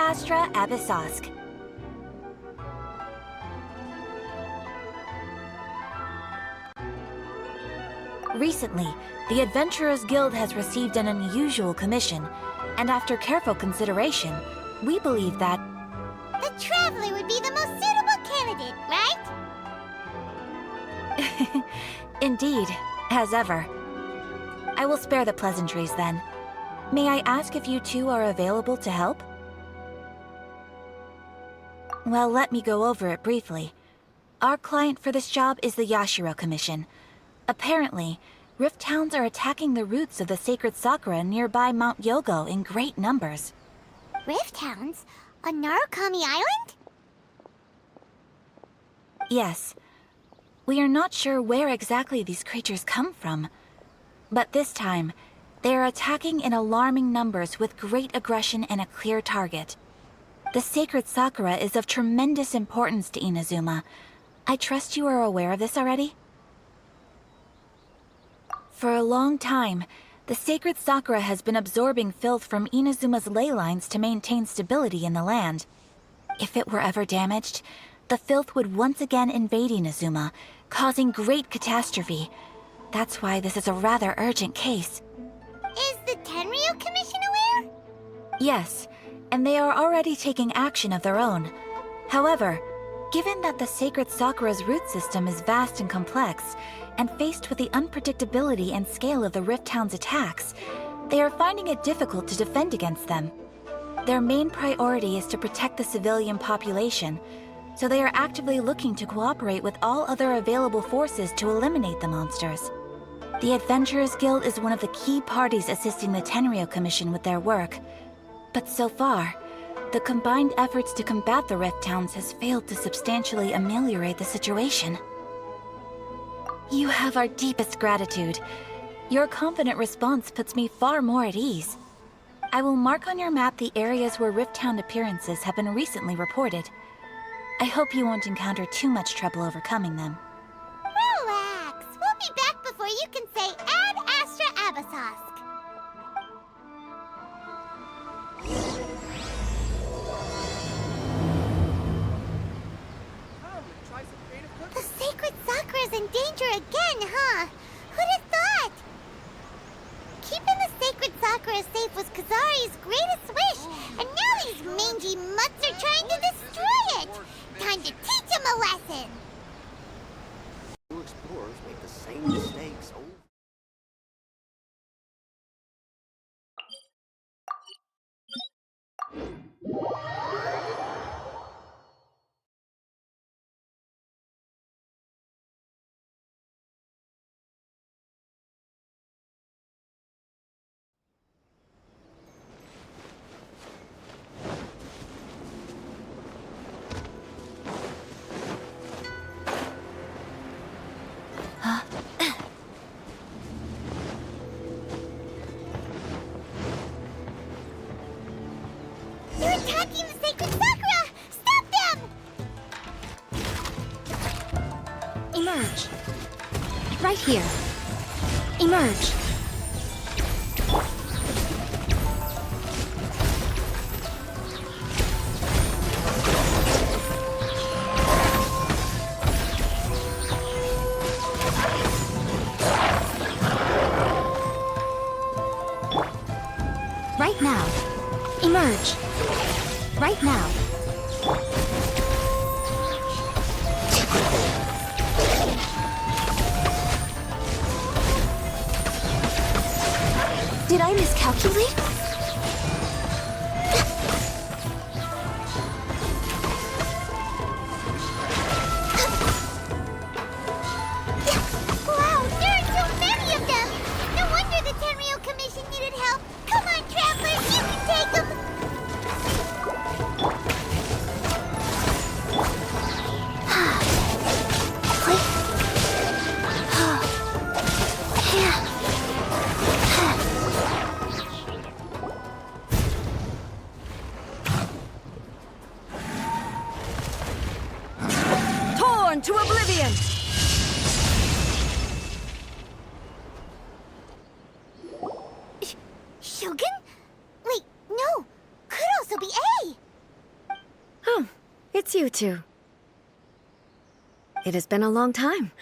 Astra Abyssosk. Recently, the Adventurers Guild has received an unusual commission, and after careful consideration, we believe that The Traveler would be the most suitable candidate, right? Indeed, as ever. I will spare the pleasantries then. May I ask if you two are available to help? Well, let me go over it briefly. Our client for this job is the Yashiro Commission. Apparently, Rift Hounds are attacking the roots of the sacred sakura nearby Mount Yogo in great numbers. Rift Hounds? On Narukami Island? Yes. We are not sure where exactly these creatures come from. But this time, they are attacking in alarming numbers with great aggression and a clear target. The sacred sakura is of tremendous importance to Inazuma. I trust you are aware of this already? For a long time, the sacred sakura has been absorbing filth from Inazuma's ley lines to maintain stability in the land. If it were ever damaged, the filth would once again invade Inazuma, causing great catastrophe. That's why this is a rather urgent case. Is the Tenryu Commission aware? Yes, and they are already taking action of their own. However, given that the sacred sakura's root system is vast and complex, and faced with the unpredictability and scale of the Rift Hound's attacks, they are finding it difficult to defend against them. Their main priority is to protect the civilian population, so they are actively looking to cooperate with all other available forces to eliminate the monsters. The Adventurers Guild is one of the key parties assisting the Tenryu Commission with their work. But so far, the combined efforts to combat the Rift Hounds has failed to substantially ameliorate the situation. You have our deepest gratitude. Your confident response puts me far more at ease. I will mark on your map the areas where Rift Hound appearances have been recently reported. I hope you won't encounter too much trouble overcoming them. Relax. We'll be back before you can say Ad Astra Abyssosk. The sacred sakura's in danger again, huh? Who'd have thought? Keeping the sacred sakura safe was Kazari's greatest wish, and now these mangy mutts are trying to destroy it! Time to teach him a lesson! New explorers make the same mistakes over. They're attacking the sacred sakura! Stop them! Emerge. Right here. Emerge. Right now. Emerge. Right now. Did I miscalculate? Wow, there are so many of them! No wonder the Tenryu Commission needed help! Come on, travelers, you can take them! Torn to oblivion! Shogun? Wait, no! Could also be A! It's you two. It has been a long time.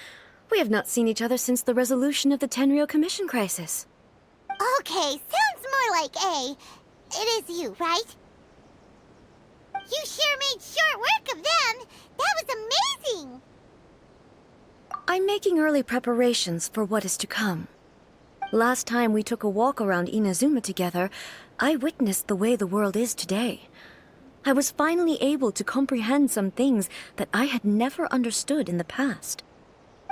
We have not seen each other since the resolution of the Tenryou Commission crisis. Okay, sounds more like A. It is you, right? You sure made short work of them! That was amazing! I'm making early preparations for what is to come. Last time we took a walk around Inazuma together, I witnessed the way the world is today. I was finally able to comprehend some things that I had never understood in the past.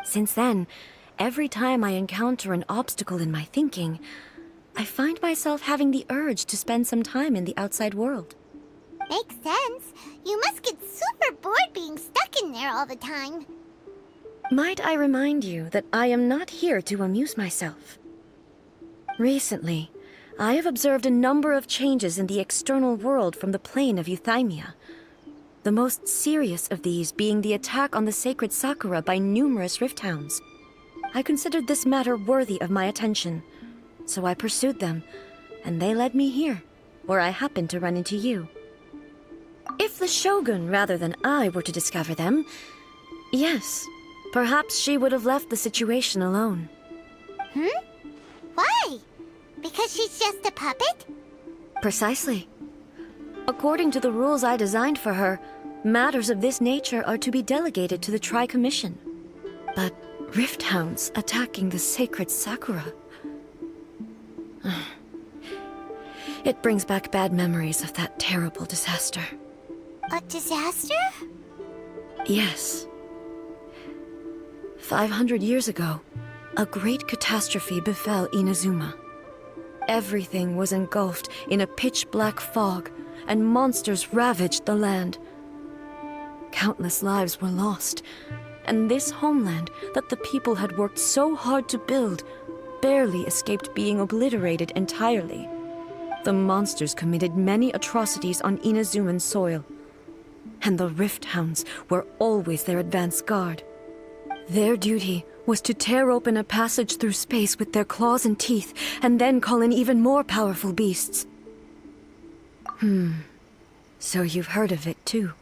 Since then, every time I encounter an obstacle in my thinking, I find myself having the urge to spend some time in the outside world. Makes sense. You must get super bored being stuck in there all the time. Might I remind you that I am not here to amuse myself. Recently, I have observed a number of changes in the external world from the plane of Euthymia. The most serious of these being the attack on the sacred Sakura by numerous rift hounds. I considered this matter worthy of my attention, so I pursued them, and they led me here, where I happened to run into you. If the Shogun rather than I were to discover them, yes, perhaps she would have left the situation alone. Why? Because she's just a puppet? Precisely. According to the rules I designed for her, matters of this nature are to be delegated to the Tri-Commission. But rift hounds attacking the sacred Sakura... It brings back bad memories of that terrible disaster. A disaster? Yes. 500 years ago, a great catastrophe befell Inazuma. Everything was engulfed in a pitch-black fog, and monsters ravaged the land. Countless lives were lost, and this homeland that the people had worked so hard to build barely escaped being obliterated entirely. The monsters committed many atrocities on Inazuman soil, and the Rift Hounds were always their advance guard. Their duty was to tear open a passage through space with their claws and teeth, and then call in even more powerful beasts. So you've heard of it too.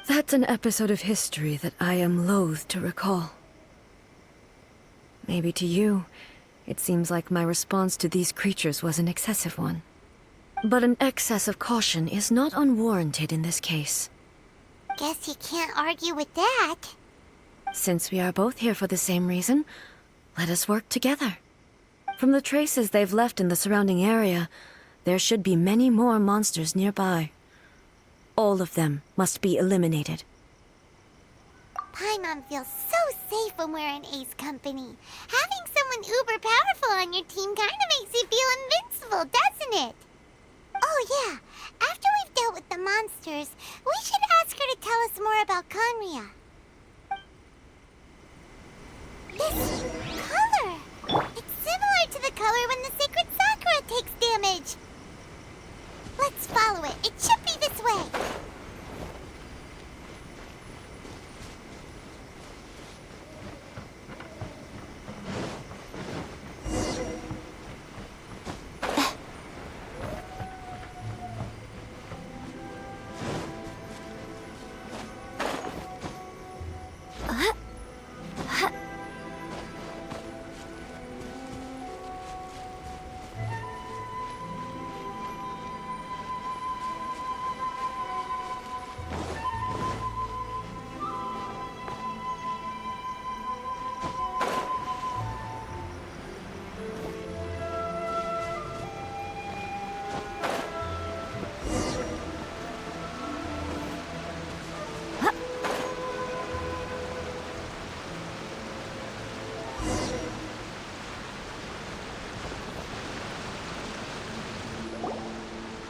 That's an episode of history that I am loath to recall. Maybe to you, it seems like my response to these creatures was an excessive one. But an excess of caution is not unwarranted in this case. Guess you can't argue with that. Since we are both here for the same reason, let us work together. From the traces they've left in the surrounding area, there should be many more monsters nearby. All of them must be eliminated. Paimon feels so safe when we're in Ace company. Having someone uber powerful on your team kind of makes you feel invincible, doesn't it? Oh yeah, after we've dealt with the monsters, we should ask her to tell us more about Conria. This color! It's similar to the color when the sacred Sakura takes damage. Let's follow it. It should be this way.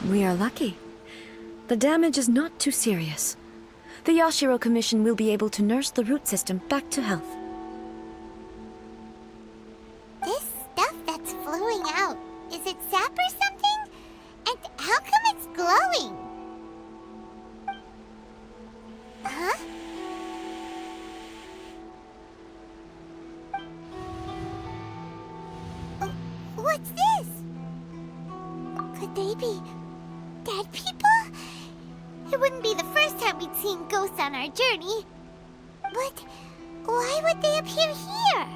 We are lucky. The damage is not too serious. The Yashiro Commission will be able to nurse the root system back to health. This stuff that's flowing out, is it sap or something? And how come it's glowing? Huh? What's this? Could they be dead people? It wouldn't be the first time we'd seen ghosts on our journey. But why would they appear here?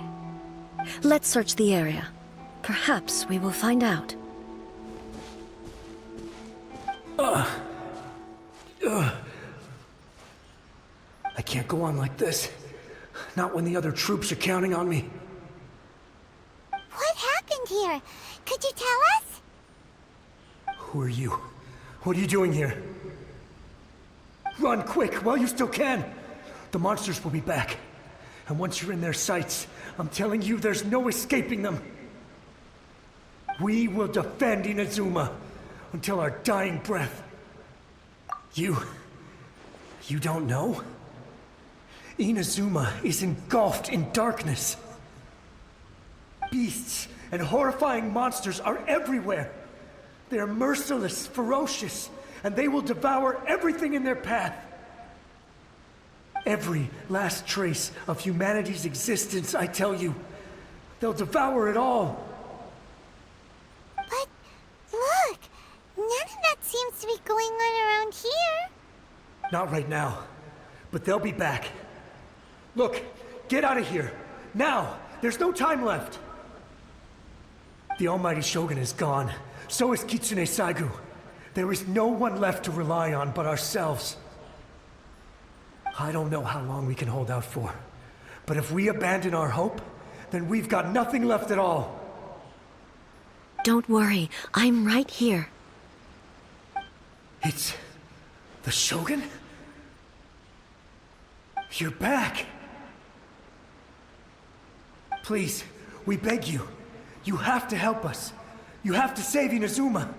Let's search the area. Perhaps we will find out. I can't go on like this. Not when the other troops are counting on me. What happened here? Could you tell us? Who are you? What are you doing here? Run quick while you still can! The monsters will be back. And once you're in their sights, I'm telling you there's no escaping them. We will defend Inazuma until our dying breath. You don't know? Inazuma is engulfed in darkness. Beasts and horrifying monsters are everywhere. They are merciless, ferocious, and they will devour everything in their path. Every last trace of humanity's existence, I tell you. They'll devour it all. But look, none of that seems to be going on around here. Not right now, but they'll be back. Look, get out of here. Now! There's no time left! The Almighty Shogun is gone. So is Kitsune Saigu. There is no one left to rely on but ourselves. I don't know how long we can hold out for. But if we abandon our hope, then we've got nothing left at all. Don't worry, I'm right here. It's... the Shogun? You're back! Please, we beg you. You have to help us. You have to save Inazuma.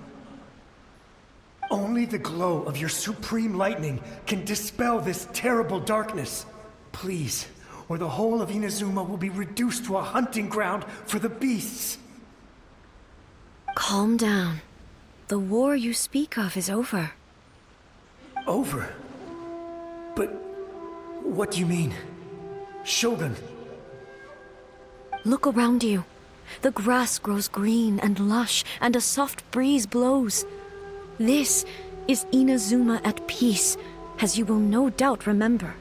Only the glow of your supreme lightning can dispel this terrible darkness. Please, or the whole of Inazuma will be reduced to a hunting ground for the beasts. Calm down. The war you speak of is over. Over? But what do you mean? Shogun? Look around you. The grass grows green and lush, and a soft breeze blows. This is Inazuma at peace, as you will no doubt remember.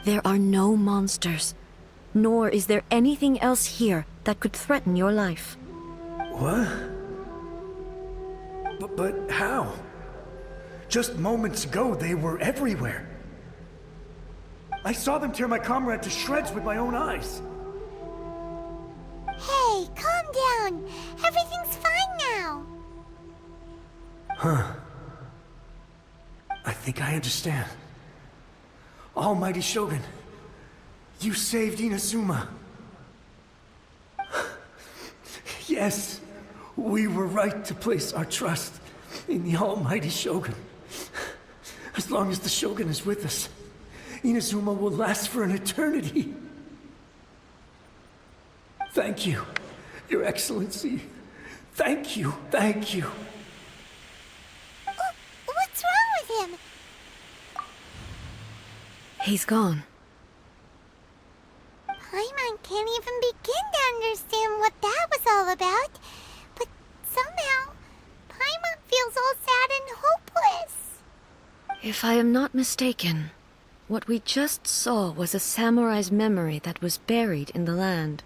There are no monsters, nor is there anything else here that could threaten your life. What? But how? Just moments ago, they were everywhere. I saw them tear my comrade to shreds with my own eyes. Hey, calm down. Everything's fine now. Huh. I think I understand. Almighty Shogun, you saved Inazuma. Yes, we were right to place our trust in the Almighty Shogun. As long as the Shogun is with us, Inazuma will last for an eternity. Thank you, Your Excellency. Thank you, thank you. What's wrong with him? He's gone. Paimon can't even begin to understand what that was all about. But somehow, Paimon feels all sad and hopeless. If I am not mistaken, what we just saw was a samurai's memory that was buried in the land.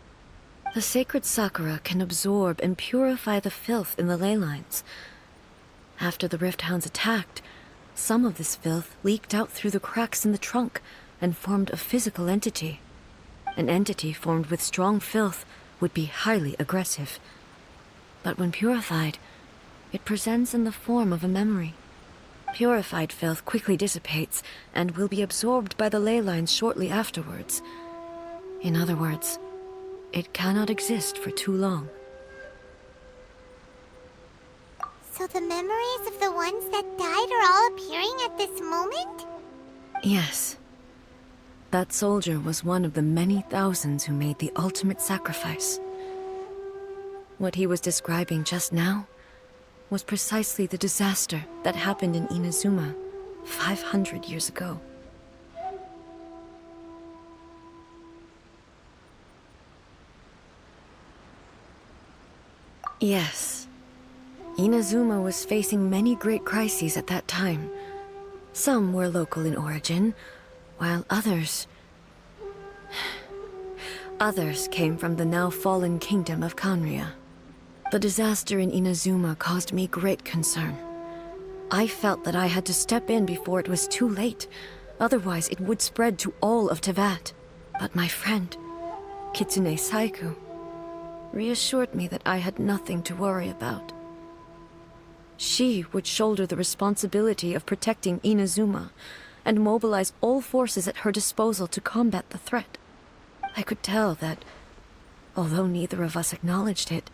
The sacred sakura can absorb and purify the filth in the ley lines. After the Rift Hounds attacked, some of this filth leaked out through the cracks in the trunk and formed a physical entity. An entity formed with strong filth would be highly aggressive. But when purified, it presents in the form of a memory. Purified filth quickly dissipates and will be absorbed by the ley lines shortly afterwards. In other words, it cannot exist for too long. So the memories of the ones that died are all appearing at this moment? Yes. That soldier was one of the many thousands who made the ultimate sacrifice. What he was describing just now was precisely the disaster that happened in Inazuma 500 years ago. Yes. Inazuma was facing many great crises at that time. Some were local in origin, while others came from the now fallen kingdom of Kanria. The disaster in Inazuma caused me great concern. I felt that I had to step in before it was too late, otherwise it would spread to all of Teyvat. But my friend, Kitsune Saiku, reassured me that I had nothing to worry about. She would shoulder the responsibility of protecting Inazuma and mobilize all forces at her disposal to combat the threat. I could tell that, although neither of us acknowledged it,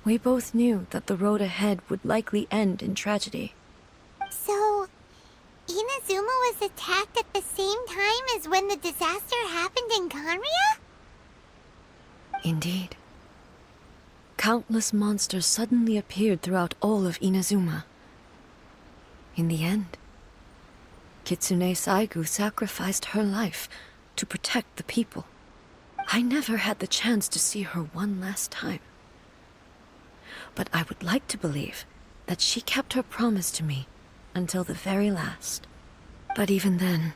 we both knew that the road ahead would likely end in tragedy. So, Inazuma was attacked at the same time as when the disaster happened in Kanria? Indeed. Countless monsters suddenly appeared throughout all of Inazuma. In the end, Kitsune Saigu sacrificed her life to protect the people. I never had the chance to see her one last time. But I would like to believe that she kept her promise to me until the very last. But even then,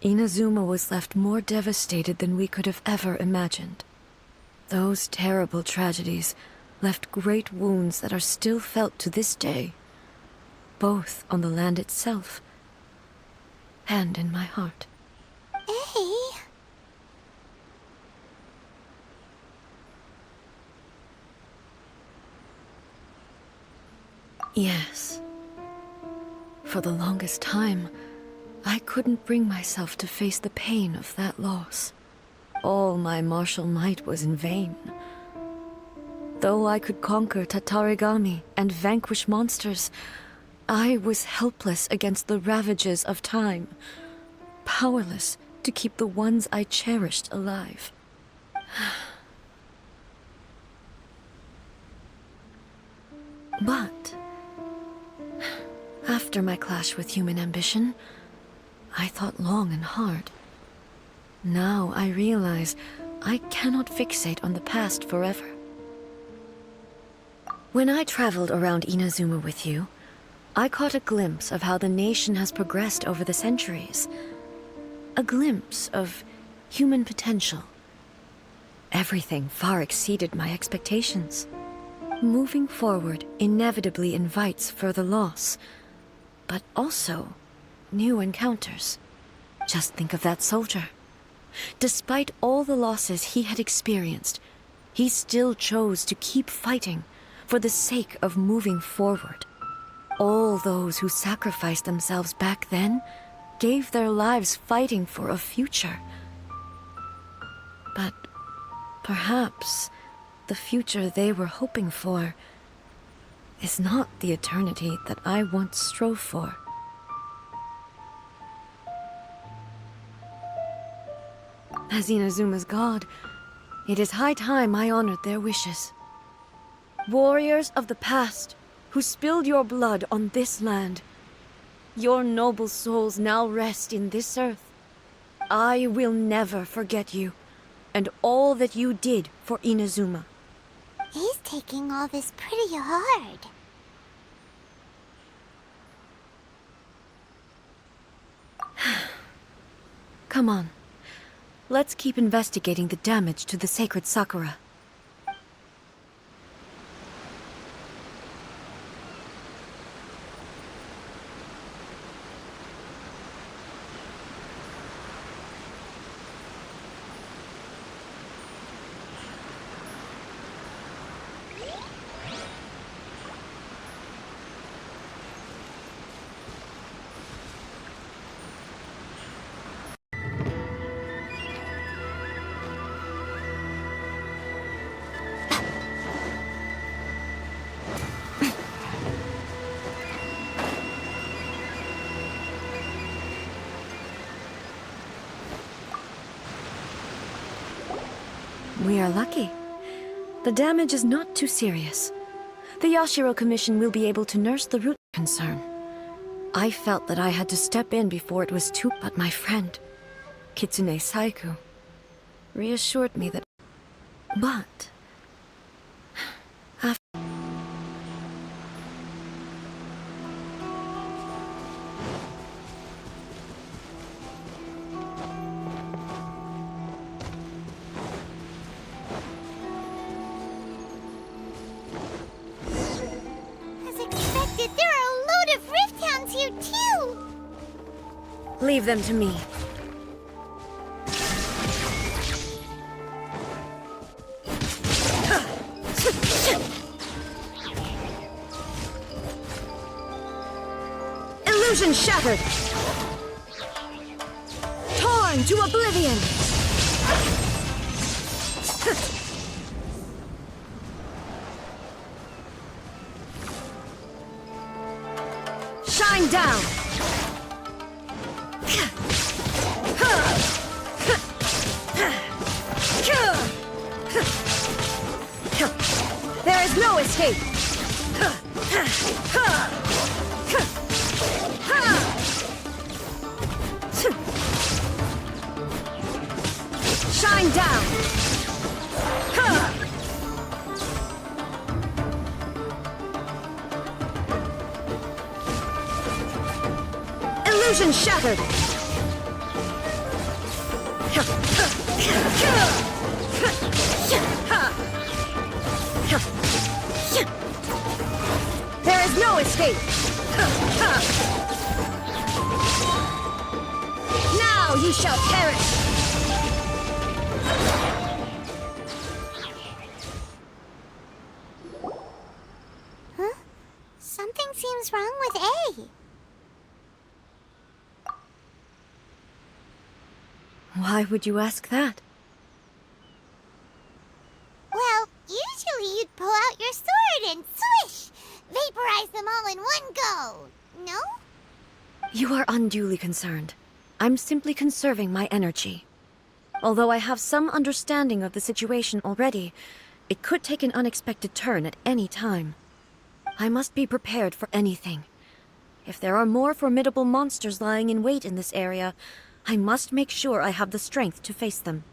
Inazuma was left more devastated than we could have ever imagined. Those terrible tragedies left great wounds that are still felt to this day, both on the land itself and in my heart. Hey. Yes. For the longest time, I couldn't bring myself to face the pain of that loss. All my martial might was in vain. Though I could conquer Tatarigami and vanquish monsters, I was helpless against the ravages of time, powerless to keep the ones I cherished alive. But after my clash with human ambition, I thought long and hard. Now I realize I cannot fixate on the past forever. When I traveled around Inazuma with you, I caught a glimpse of how the nation has progressed over the centuries. A glimpse of human potential. Everything far exceeded my expectations. Moving forward inevitably invites further loss, but also new encounters. Just think of that soldier. Despite all the losses he had experienced, he still chose to keep fighting for the sake of moving forward. All those who sacrificed themselves back then gave their lives fighting for a future. But perhaps the future they were hoping for is not the eternity that I once strove for. As Inazuma's god, it is high time I honored their wishes. Warriors of the past, who spilled your blood on this land, your noble souls now rest in this earth. I will never forget you, and all that you did for Inazuma. He's taking all this pretty hard. Come on. Let's keep investigating the damage to the sacred Sakura. We are lucky. The damage is not too serious. The Yashiro Commission will be able to nurse the root concern. I felt that I had to step in before it was too... But my friend, Kitsune Saiku, reassured me that... But... Leave them to me. Illusion shattered! Torn to oblivion! Shine down! There is no escape! Shine down! Illusion shattered! There is no escape! Now you shall perish! Huh? Something seems wrong with A. Why would you ask that? Well, usually you'd pull out your sword and swish! Vaporize them all in one go! No? You are unduly concerned. I'm simply conserving my energy. Although I have some understanding of the situation already, it could take an unexpected turn at any time. I must be prepared for anything. If there are more formidable monsters lying in wait in this area, I must make sure I have the strength to face them.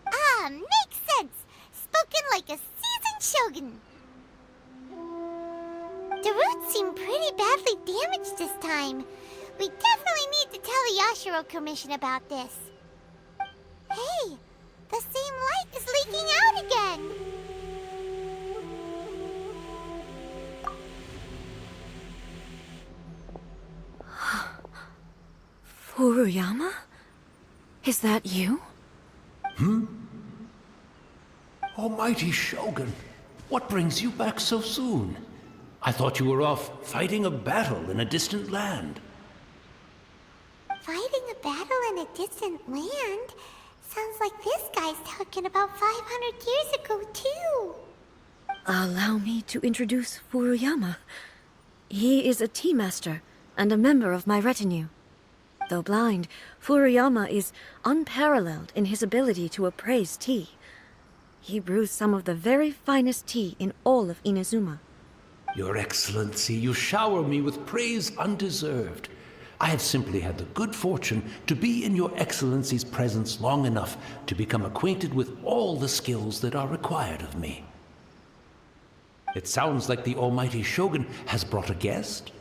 Ah, makes sense! Spoken like a seasoned shogun! The roots seem pretty badly damaged this time. We definitely need to tell the Yashiro Commission about this. Hey, the same light is leaking out again! Furuyama? Is that you? Almighty Shogun, what brings you back so soon? I thought you were off fighting a battle in a distant land. Fighting a battle in a distant land? Sounds like this guy's talking about 500 years ago, too. Allow me to introduce Furuyama. He is a tea master and a member of my retinue. Though blind, Furuyama is unparalleled in his ability to appraise tea. He brews some of the very finest tea in all of Inazuma. Your Excellency, you shower me with praise undeserved. I have simply had the good fortune to be in Your Excellency's presence long enough to become acquainted with all the skills that are required of me. It sounds like the Almighty Shogun has brought a guest.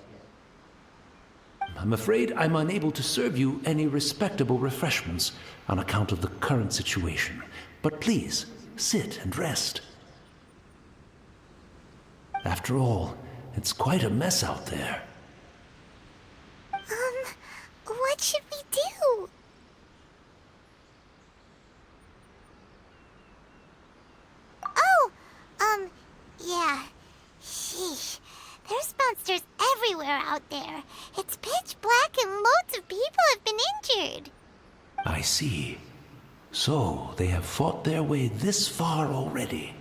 I'm afraid I'm unable to serve you any respectable refreshments on account of the current situation. But please, sit and rest. After all, it's quite a mess out there. What should we do? Oh, yeah. Sheesh. There's monsters everywhere out there. It's pitch black and loads of people have been injured. I see. So, they have fought their way this far already.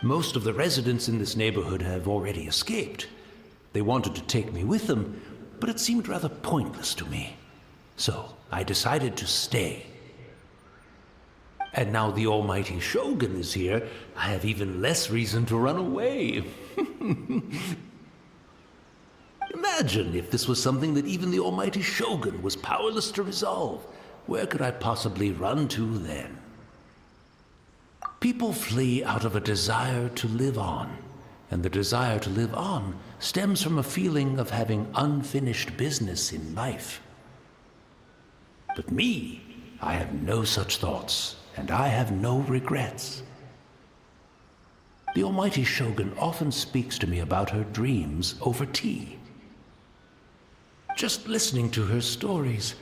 Most of the residents in this neighborhood have already escaped. They wanted to take me with them, but it seemed rather pointless to me. So, I decided to stay. And now the Almighty Shogun is here, I have even less reason to run away. Imagine if this was something that even the Almighty Shogun was powerless to resolve. Where could I possibly run to then? People flee out of a desire to live on, and the desire to live on stems from a feeling of having unfinished business in life. But me, I have no such thoughts, and I have no regrets. The Almighty Shogun often speaks to me about her dreams over tea. just listening to her stories.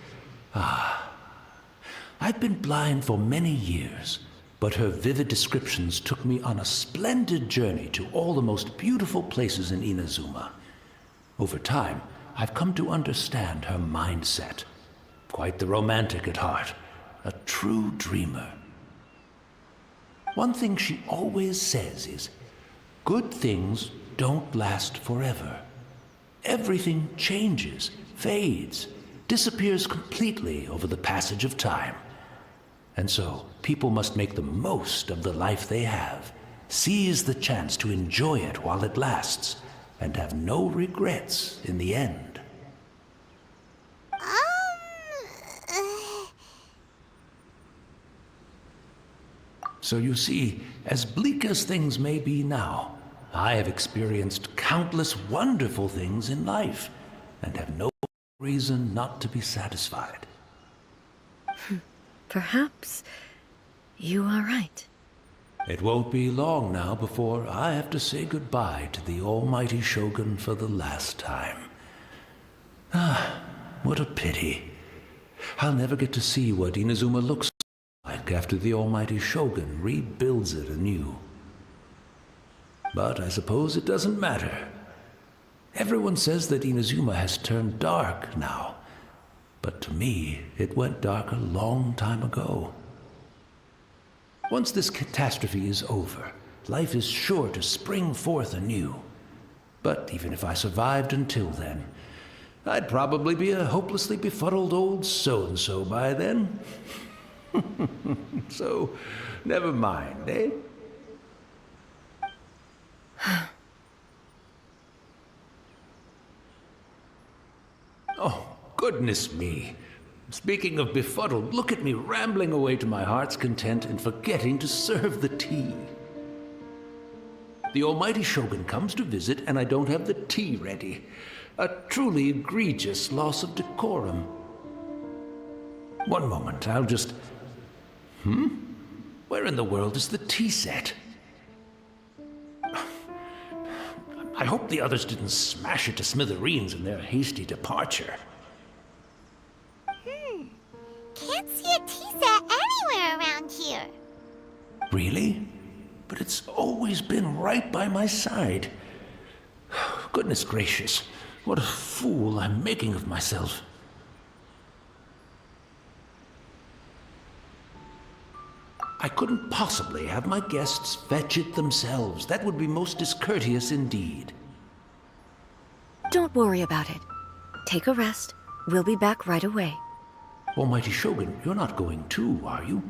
I've been blind for many years, but her vivid descriptions took me on a splendid journey to all the most beautiful places in Inazuma. Over time, I've come to understand her mindset. Quite the romantic at heart, a true dreamer. One thing she always says is, good things don't last forever. Everything changes, fades, disappears completely over the passage of time. And so, people must make the most of the life they have, seize the chance to enjoy it while it lasts, and have no regrets in the end. So you see, as bleak as things may be now, I have experienced countless wonderful things in life, and have no reason not to be satisfied. Perhaps you are right. It won't be long now before I have to say goodbye to the almighty Shogun for the last time. What a pity. I'll never get to see what Inazuma looks like after the almighty Shogun rebuilds it anew. But I suppose it doesn't matter. Everyone says that Inazuma has turned dark now, but to me, it went dark a long time ago. Once this catastrophe is over, life is sure to spring forth anew. But even if I survived until then, I'd probably be a hopelessly befuddled old so-and-so by then. So, never mind, eh? Oh, goodness me. Speaking of befuddled, look at me rambling away to my heart's content and forgetting to serve the tea. The almighty Shogun comes to visit and I don't have the tea ready. A truly egregious loss of decorum. One moment, I'll just... Where in the world is the tea set? I hope the others didn't smash it to smithereens in their hasty departure. Can't see a tea set anywhere around here. Really? But it's always been right by my side. Goodness gracious, what a fool I'm making of myself. I couldn't possibly have my guests fetch it themselves. That would be most discourteous indeed. Don't worry about it. Take a rest. We'll be back right away. Almighty Shogun, you're not going too, are you?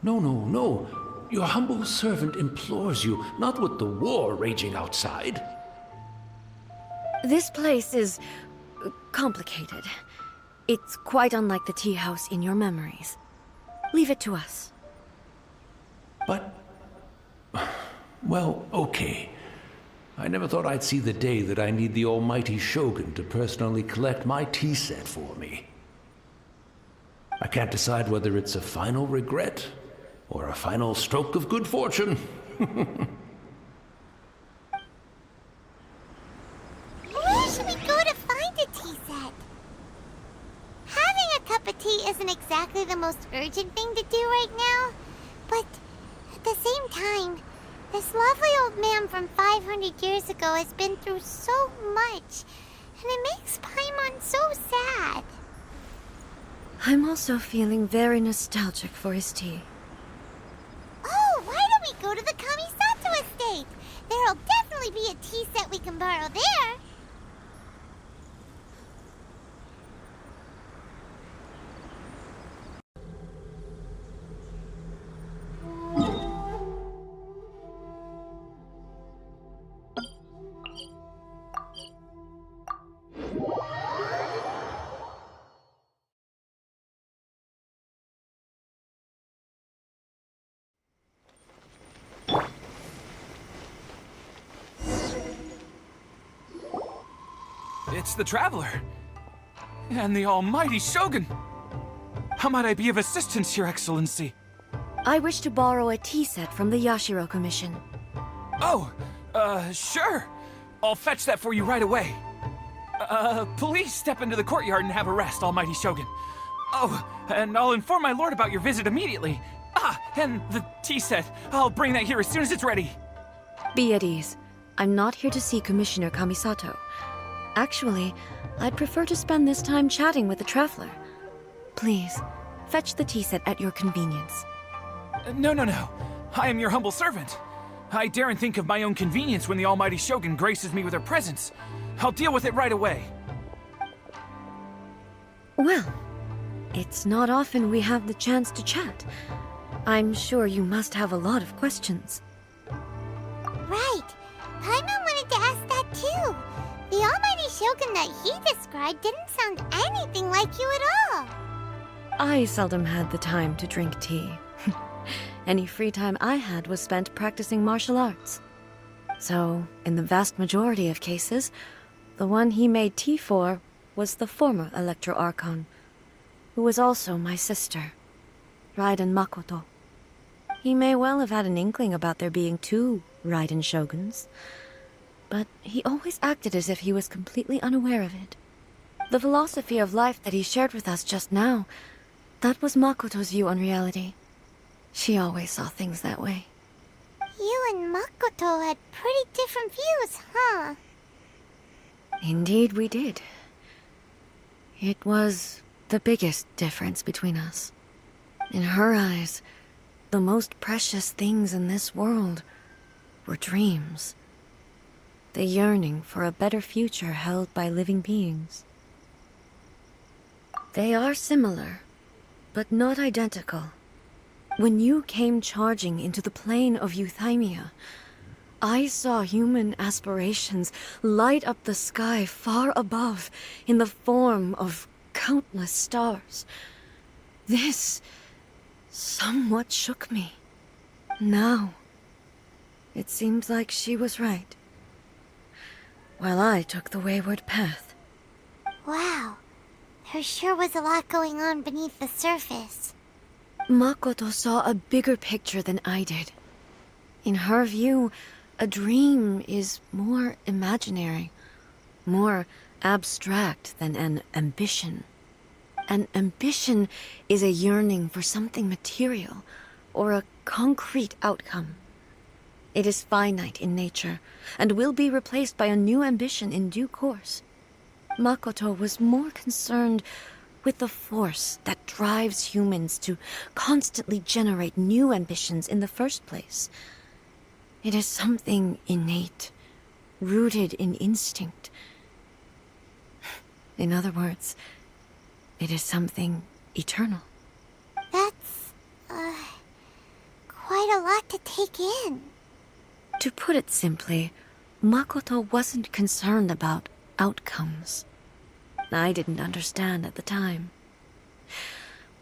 No. Your humble servant implores you, not with the war raging outside. This place is complicated. It's quite unlike the tea house in your memories. Leave it to us. But... well, okay. I never thought I'd see the day that I need the almighty Shogun to personally collect my tea set for me. I can't decide whether it's a final regret or a final stroke of good fortune. Where should we go to find a tea set? Having a cup of tea isn't exactly the most urgent thing to do right now, but at the same time, this lovely old man from 500 years ago has been through so much, and it makes Paimon so sad. I'm also feeling very nostalgic for his tea. Oh, why don't we go to the Kamisato estate? There'll definitely be a tea set we can borrow there. It's the Traveler. And the almighty Shogun. How might I be of assistance, Your Excellency? I wish to borrow a tea set from the Yashiro Commission. Oh, sure. I'll fetch that for you right away. Please step into the courtyard and have a rest, Almighty Shogun. Oh, and I'll inform my lord about your visit immediately. Ah, and the tea set. I'll bring that here as soon as it's ready. Be at ease. I'm not here to see Commissioner Kamisato. Actually, I'd prefer to spend this time chatting with the traveler. Please, fetch the tea set at your convenience. No. I am your humble servant. I daren't think of my own convenience when the Almighty Shogun graces me with her presence. I'll deal with it right away. Well, it's not often we have the chance to chat. I'm sure you must have a lot of questions. Right. Paimon wanted to ask that too. The Almighty Shogun that he described didn't sound anything like you at all. I seldom had the time to drink tea. Any free time I had was spent practicing martial arts. So, in the vast majority of cases, the one he made tea for was the former Electro Archon, who was also my sister, Raiden Makoto. He may well have had an inkling about there being two Raiden Shoguns, but he always acted as if he was completely unaware of it. The philosophy of life that he shared with us just now, that was Makoto's view on reality. She always saw things that way. You and Makoto had pretty different views, huh? Indeed we did. It was the biggest difference between us. In her eyes, the most precious things in this world were dreams. The yearning for a better future held by living beings. They are similar, but not identical. When you came charging into the plane of Euthymia, I saw human aspirations light up the sky far above in the form of countless stars. This somewhat shook me. Now, it seems like she was right, while I took the wayward path. Wow. There sure was a lot going on beneath the surface. Makoto saw a bigger picture than I did. In her view, a dream is more imaginary, more abstract than an ambition. An ambition is a yearning for something material, or a concrete outcome. It is finite in nature, and will be replaced by a new ambition in due course. Makoto was more concerned with the force that drives humans to constantly generate new ambitions in the first place. It is something innate, rooted in instinct. In other words, it is something eternal. That's, quite a lot to take in. To put it simply, Makoto wasn't concerned about outcomes. I didn't understand at the time.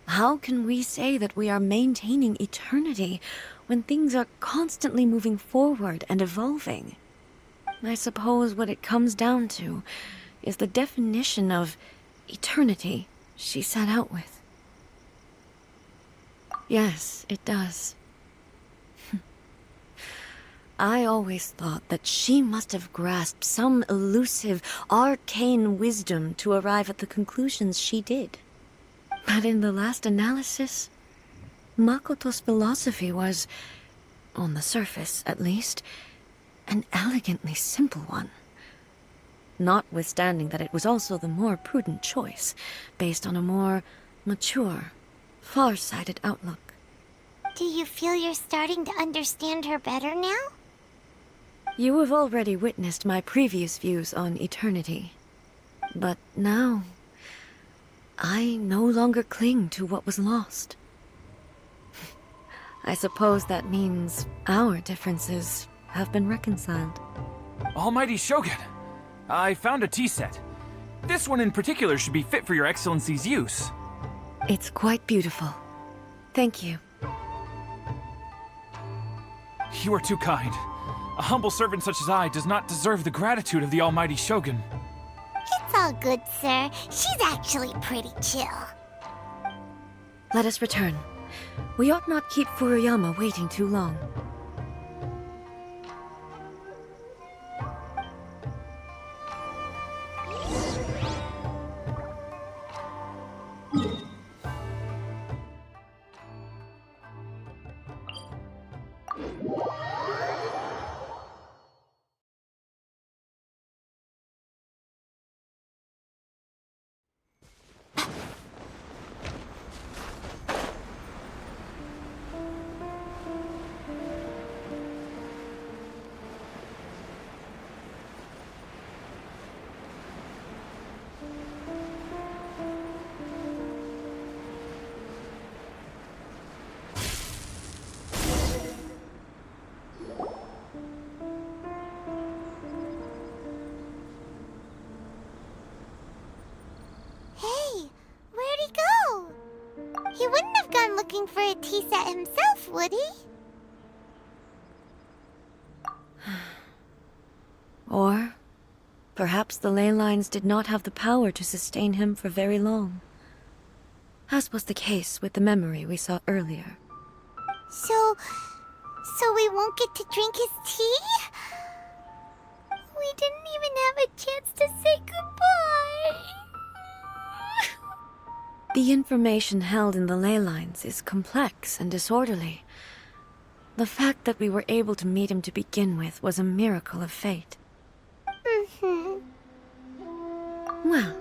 How can we say that we are maintaining eternity when things are constantly moving forward and evolving? I suppose what it comes down to is the definition of eternity she set out with. Yes, it does. I always thought that she must have grasped some elusive, arcane wisdom to arrive at the conclusions she did. But in the last analysis, Makoto's philosophy was, on the surface at least, an elegantly simple one. Notwithstanding that it was also the more prudent choice, based on a more mature, far-sighted outlook. Do you feel you're starting to understand her better now? You have already witnessed my previous views on eternity. But now, I no longer cling to what was lost. I suppose that means our differences have been reconciled. Almighty Shogun, I found a tea set. This one in particular should be fit for your Excellency's use. It's quite beautiful. Thank you. You are too kind. A humble servant such as I does not deserve the gratitude of the Almighty Shogun. It's all good, sir. She's actually pretty chill. Let us return. We ought not keep Furuyama waiting too long. looking for a tea set himself, would he? Or perhaps the ley lines did not have the power to sustain him for very long, as was the case with the memory we saw earlier. So we won't get to drink his tea? We didn't even have a chance to say goodbye. The information held in the ley lines is complex and disorderly. The fact that we were able to meet him to begin with was a miracle of fate. Well,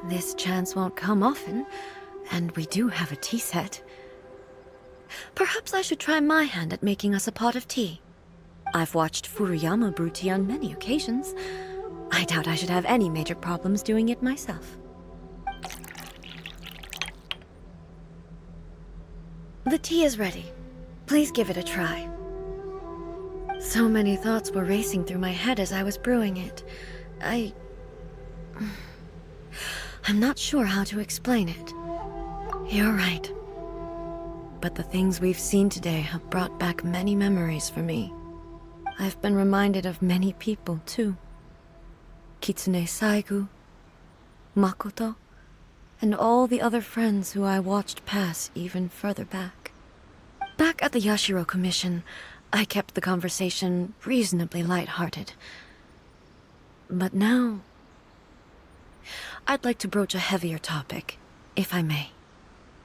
this chance won't come often, and we do have a tea set. Perhaps I should try my hand at making us a pot of tea. I've watched Furuyama brew tea on many occasions. I doubt I should have any major problems doing it myself. The tea is ready. Please give it a try. So many thoughts were racing through my head as I was brewing it. I'm not sure how to explain it. You're right. But the things we've seen today have brought back many memories for me. I've been reminded of many people, too. Kitsune Saigu, Makoto, and all the other friends who I watched pass even further back. Back at the Yashiro Commission, I kept the conversation reasonably light-hearted. But now, I'd like to broach a heavier topic, if I may.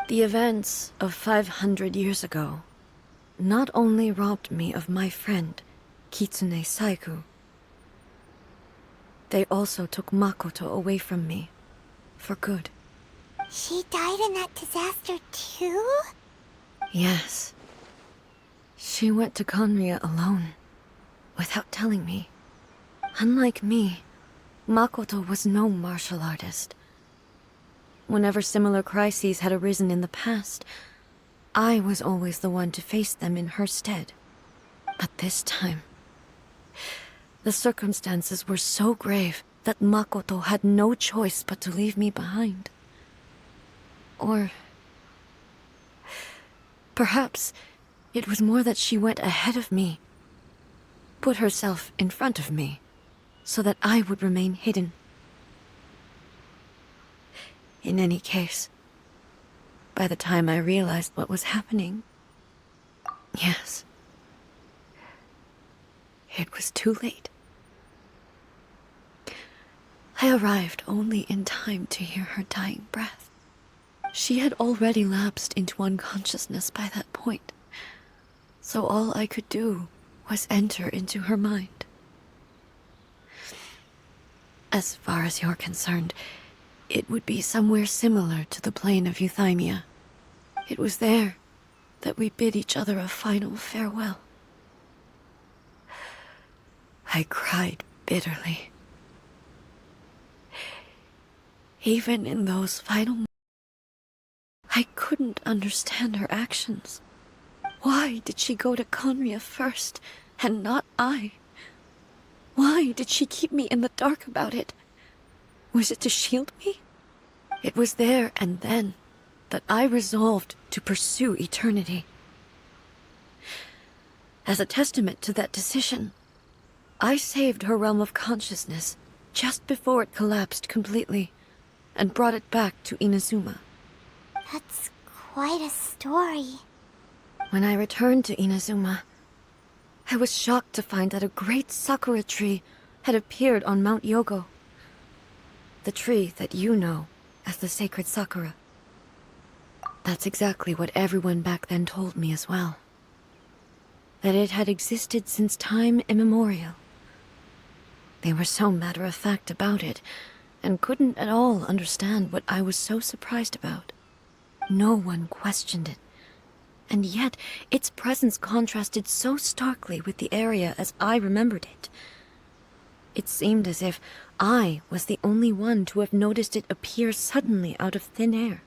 The events of 500 years ago not only robbed me of my friend, Kitsune Saigu, they also took Makoto away from me, for good. She died in that disaster too? Yes. She went to Conria alone, without telling me. Unlike me, Makoto was no martial artist. Whenever similar crises had arisen in the past, I was always the one to face them in her stead. But this time, the circumstances were so grave that Makoto had no choice but to leave me behind. Or perhaps it was more that she went ahead of me, put herself in front of me, so that I would remain hidden. In any case, by the time I realized what was happening, yes, it was too late. I arrived only in time to hear her dying breath. She had already lapsed into unconsciousness by that point, so all I could do was enter into her mind. As far as you're concerned, it would be somewhere similar to the plane of Euthymia. It was there that we bid each other a final farewell. I cried bitterly. Even in those final moments, I couldn't understand her actions. Why did she go to Conria first, and not I? Why did she keep me in the dark about it? Was it to shield me? It was there and then that I resolved to pursue eternity. As a testament to that decision, I saved her realm of consciousness just before it collapsed completely, and brought it back to Inazuma. That's quite a story. When I returned to Inazuma, I was shocked to find that a great sakura tree had appeared on Mount Yogo. The tree that you know as the sacred sakura. That's exactly what everyone back then told me as well. That it had existed since time immemorial. They were so matter-of-fact about it, and couldn't at all understand what I was so surprised about. No one questioned it, and yet its presence contrasted so starkly with the area as I remembered it. It seemed as if I was the only one to have noticed it appear suddenly out of thin air.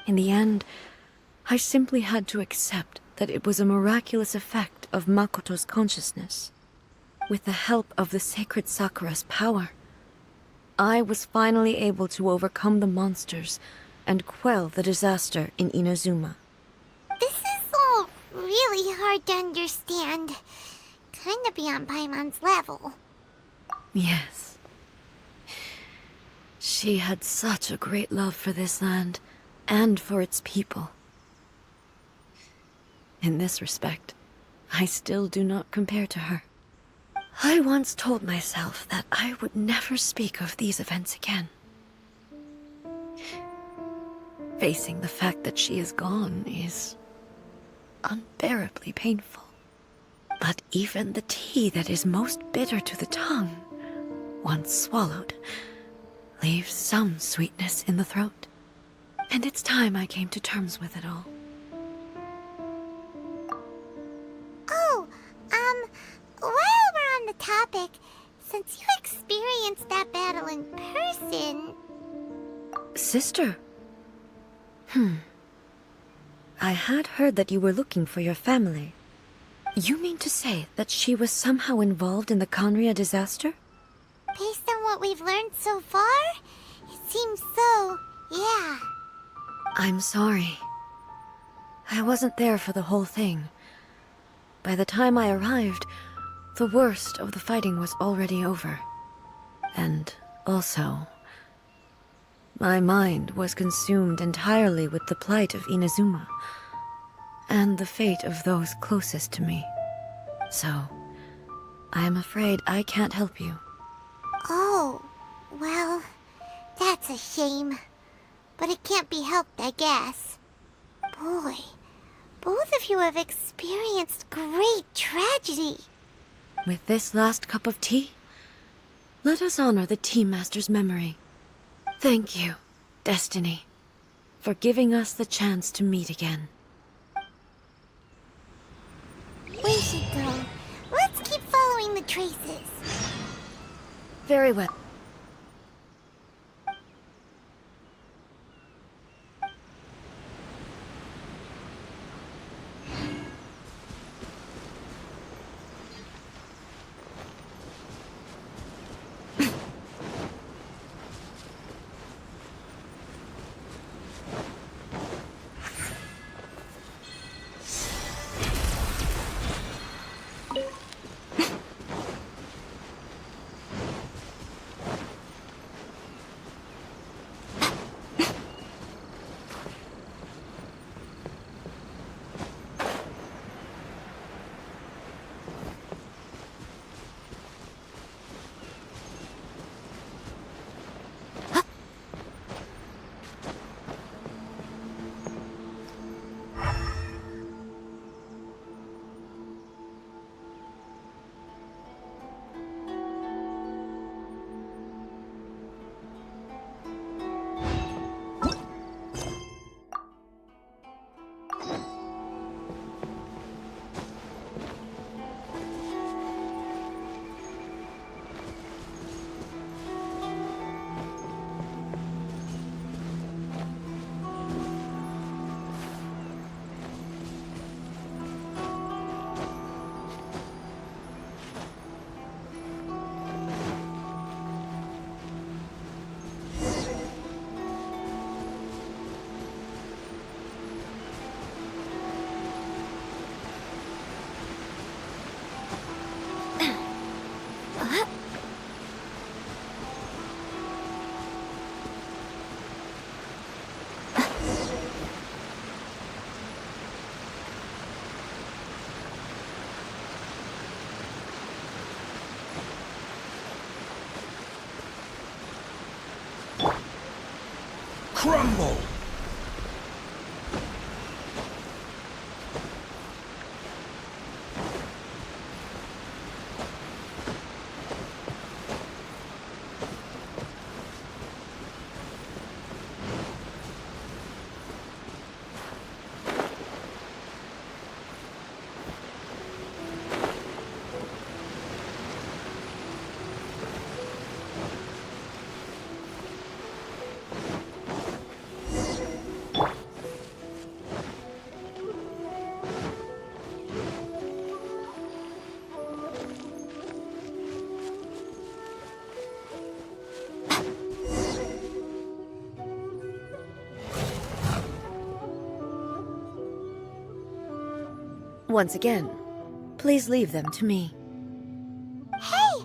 In the end, I simply had to accept that it was a miraculous effect of Makoto's consciousness. With the help of the sacred Sakura's power, I was finally able to overcome the monsters and quell the disaster in Inazuma. really hard to understand. Kinda beyond Paimon's level. Yes. She had such a great love for this land, and for its people. In this respect, I still do not compare to her. I once told myself that I would never speak of these events again. Facing the fact that she is gone is unbearably painful. But even the tea that is most bitter to the tongue, once swallowed, leaves some sweetness in the throat. And it's time I came to terms with it all. Oh, while we're on the topic, since you experienced that battle in person... Sister? I had heard that you were looking for your family. You mean to say that she was somehow involved in the Conria disaster? Based on what we've learned so far, it seems so, yeah. I'm sorry. I wasn't there for the whole thing. By the time I arrived, the worst of the fighting was already over. And also, my mind was consumed entirely with the plight of Inazuma, and the fate of those closest to me. So, I am afraid I can't help you. Oh, well, that's a shame. But it can't be helped, I guess. Boy, both of you have experienced great tragedy. With this last cup of tea, let us honor the Tea Master's memory. Thank you, Destiny, for giving us the chance to meet again. We should go. Let's keep following the traces. Very well. Crumble! Once again, please leave them to me. Hey!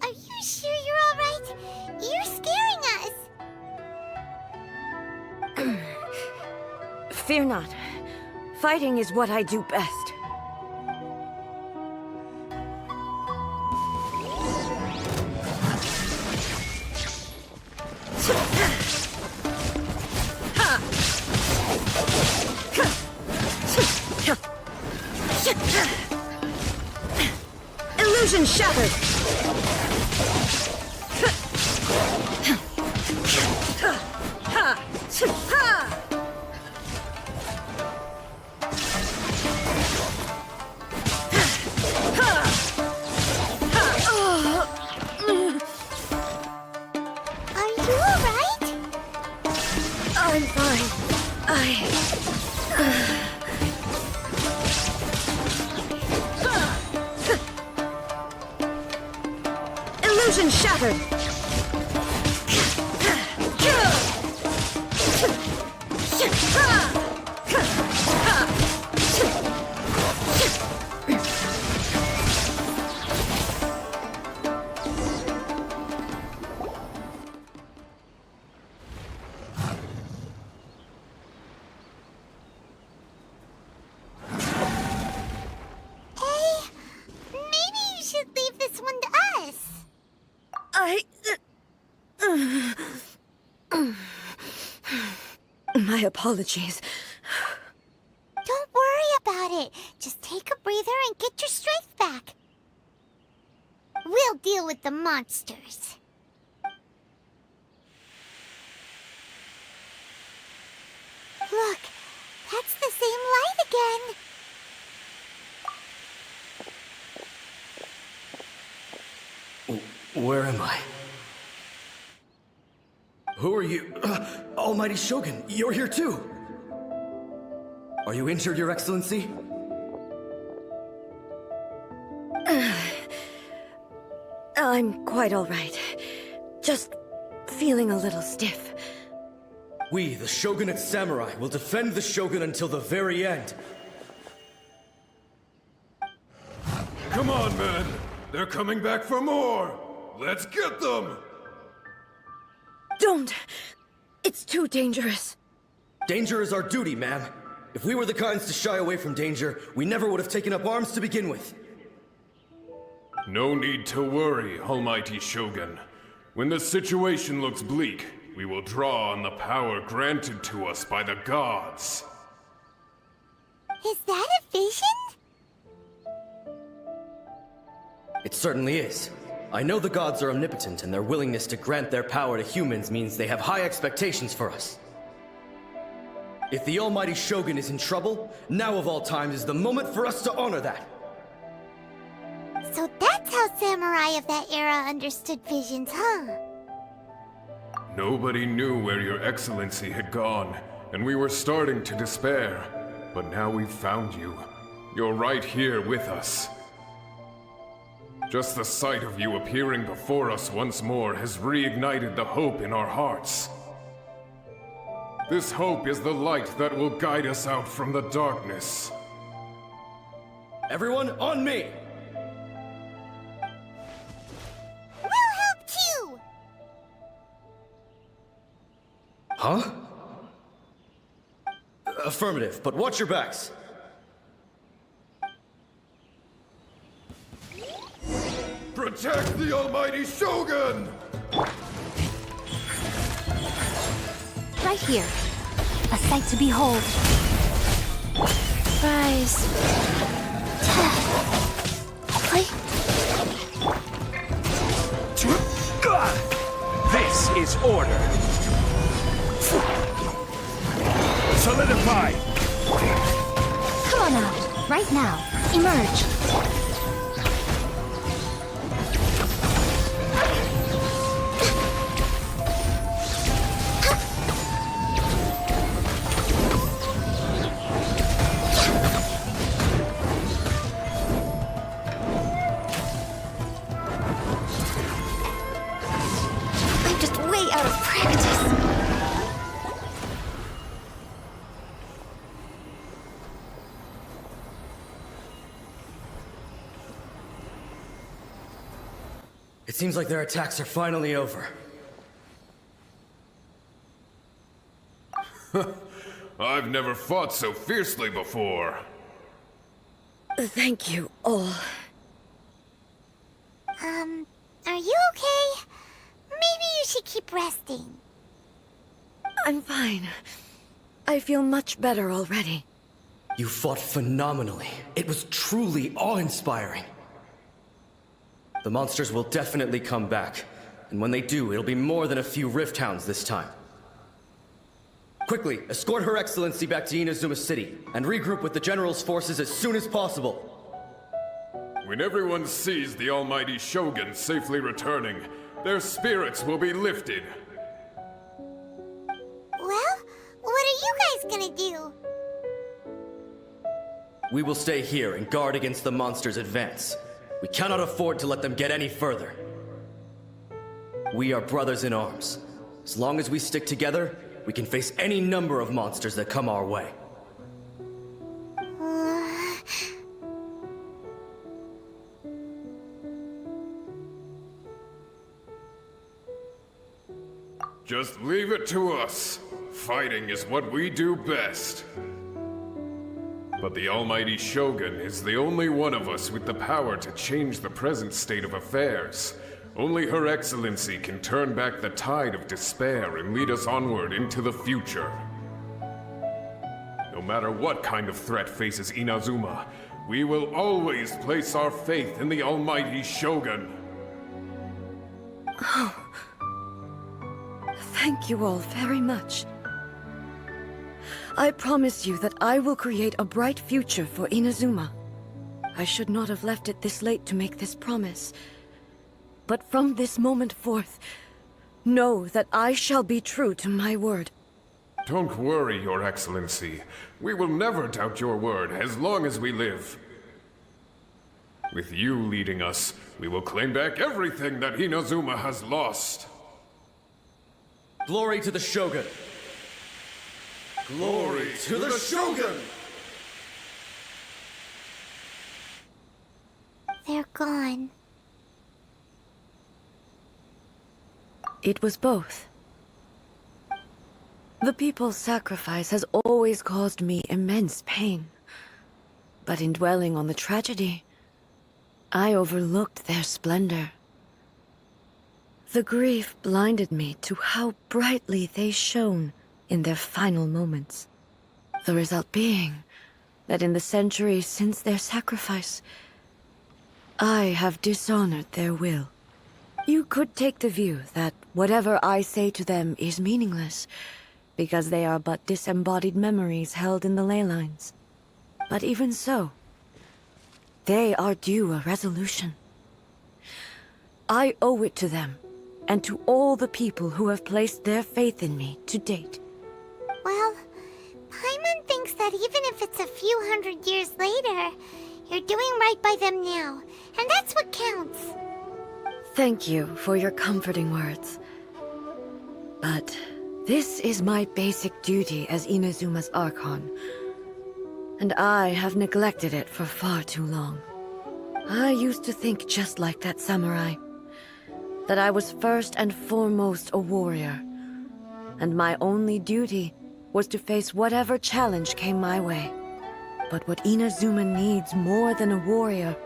Are you sure you're alright? You're scaring us! Fear not. Fighting is what I do best. Illusion shattered! Are you alright? I'm fine. Illusion shattered! Maybe you should leave this one to us. My apologies. Don't worry about it. Just take a breather and get your strength back. We'll deal with the monsters. Look, that's the same light again. Where am I? Who are you? Almighty Shogun, you're here too! Are you injured, Your Excellency? I'm quite all right. Just feeling a little stiff. We, the Shogunate Samurai, will defend the Shogun until the very end. Come on, men! They're coming back for more! Let's get them! Don't! It's too dangerous. Danger is our duty, ma'am. If we were the kinds to shy away from danger, we never would have taken up arms to begin with. No need to worry, Almighty Shogun. When the situation looks bleak, we will draw on the power granted to us by the gods. Is that a vision? It certainly is. I know the gods are omnipotent, and their willingness to grant their power to humans means they have high expectations for us. If the Almighty Shogun is in trouble, now of all times is the moment for us to honor that. So that's how samurai of that era understood visions, huh? Nobody knew where your excellency had gone, and we were starting to despair. But now we've found you. You're right here with us. Just the sight of you appearing before us once more has reignited the hope in our hearts. This hope is the light that will guide us out from the darkness. Everyone, on me! We'll help too! Huh? Affirmative, but watch your backs. Protect the Almighty Shogun! Right here. A sight to behold. Rise. This is order. Solidify. Come on out. Right now. Emerge. It seems like their attacks are finally over. I've never fought so fiercely before. Thank you all. Are you okay? Maybe you should keep resting. I'm fine. I feel much better already. You fought phenomenally. It was truly awe-inspiring. The monsters will definitely come back. And when they do, it'll be more than a few Rift Hounds this time. Quickly, escort Her Excellency back to Inazuma City, and regroup with the General's forces as soon as possible. When everyone sees the almighty Shogun safely returning, their spirits will be lifted. Well, what are you guys gonna do? We will stay here and guard against the monsters' advance. We cannot afford to let them get any further. We are brothers in arms. As long as we stick together, we can face any number of monsters that come our way. Just leave it to us. Fighting is what we do best. But the almighty Shogun is the only one of us with the power to change the present state of affairs. Only Her Excellency can turn back the tide of despair and lead us onward into the future. No matter what kind of threat faces Inazuma, we will always place our faith in the almighty Shogun. Thank you all very much. I promise you that I will create a bright future for Inazuma. I should not have left it this late to make this promise. But from this moment forth, know that I shall be true to my word. Don't worry, Your Excellency. We will never doubt your word as long as we live. With you leading us, we will claim back everything that Inazuma has lost. Glory to the Shogun! Glory to the Shogun! They're gone. It was both. The people's sacrifice has always caused me immense pain. But in dwelling on the tragedy, I overlooked their splendor. The grief blinded me to how brightly they shone in their final moments. The result being that in the centuries since their sacrifice, I have dishonored their will. You could take the view that whatever I say to them is meaningless, because they are but disembodied memories held in the ley lines. But even so, they are due a resolution. I owe it to them, and to all the people who have placed their faith in me to date. Well, Paimon thinks that even if it's a few hundred years later, you're doing right by them now, and that's what counts. Thank you for your comforting words. But this is my basic duty as Inazuma's Archon, and I have neglected it for far too long. I used to think just like that samurai, that I was first and foremost a warrior, and my only duty was to face whatever challenge came my way. But what Inazuma needs more than a warrior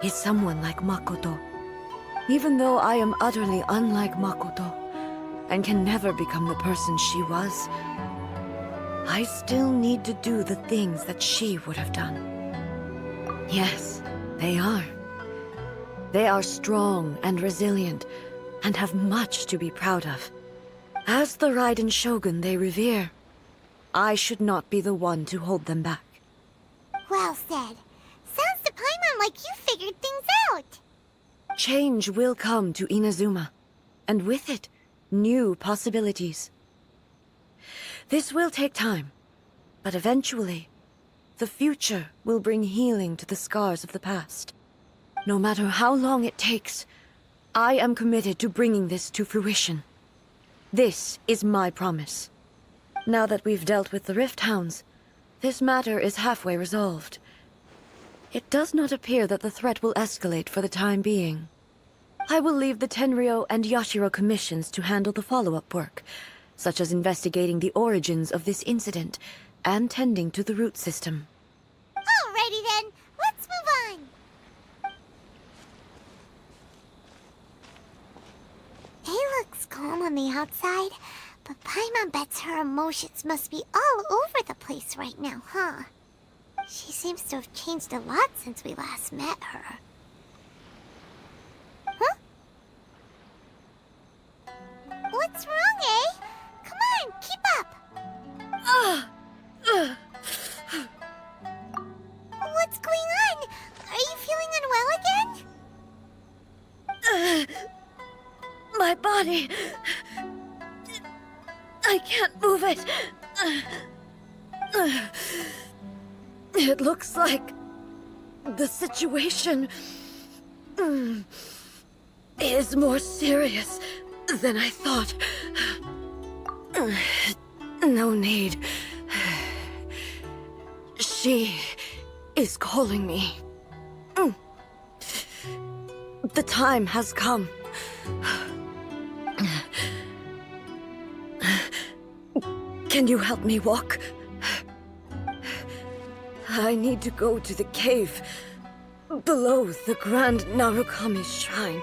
is someone like Makoto. Even though I am utterly unlike Makoto, and can never become the person she was, I still need to do the things that she would have done. Yes, they are. They are strong and resilient, and have much to be proud of. As the Raiden Shogun they revere, I should not be the one to hold them back. Well said. Sounds to Paimon like you figured things out. Change will come to Inazuma, and with it, new possibilities. This will take time, but eventually, the future will bring healing to the scars of the past. No matter how long it takes, I am committed to bringing this to fruition. This is my promise. Now that we've dealt with the Rift Hounds, this matter is halfway resolved. It does not appear that the threat will escalate for the time being. I will leave the Tenryo and Yashiro commissions to handle the follow-up work, such as investigating the origins of this incident and tending to the root system. Alrighty then, let's move on. It looks calm on the outside, but Paimon bets her emotions must be all over the place right now, huh? She seems to have changed a lot since we last met her. Huh? What's wrong, eh? Come on, keep up! What's going on? Are you feeling unwell again? My body... I can't move it. It looks like the situation is more serious than I thought. No need. She is calling me. The time has come. Can you help me walk? I need to go to the cave below the Grand Narukami Shrine.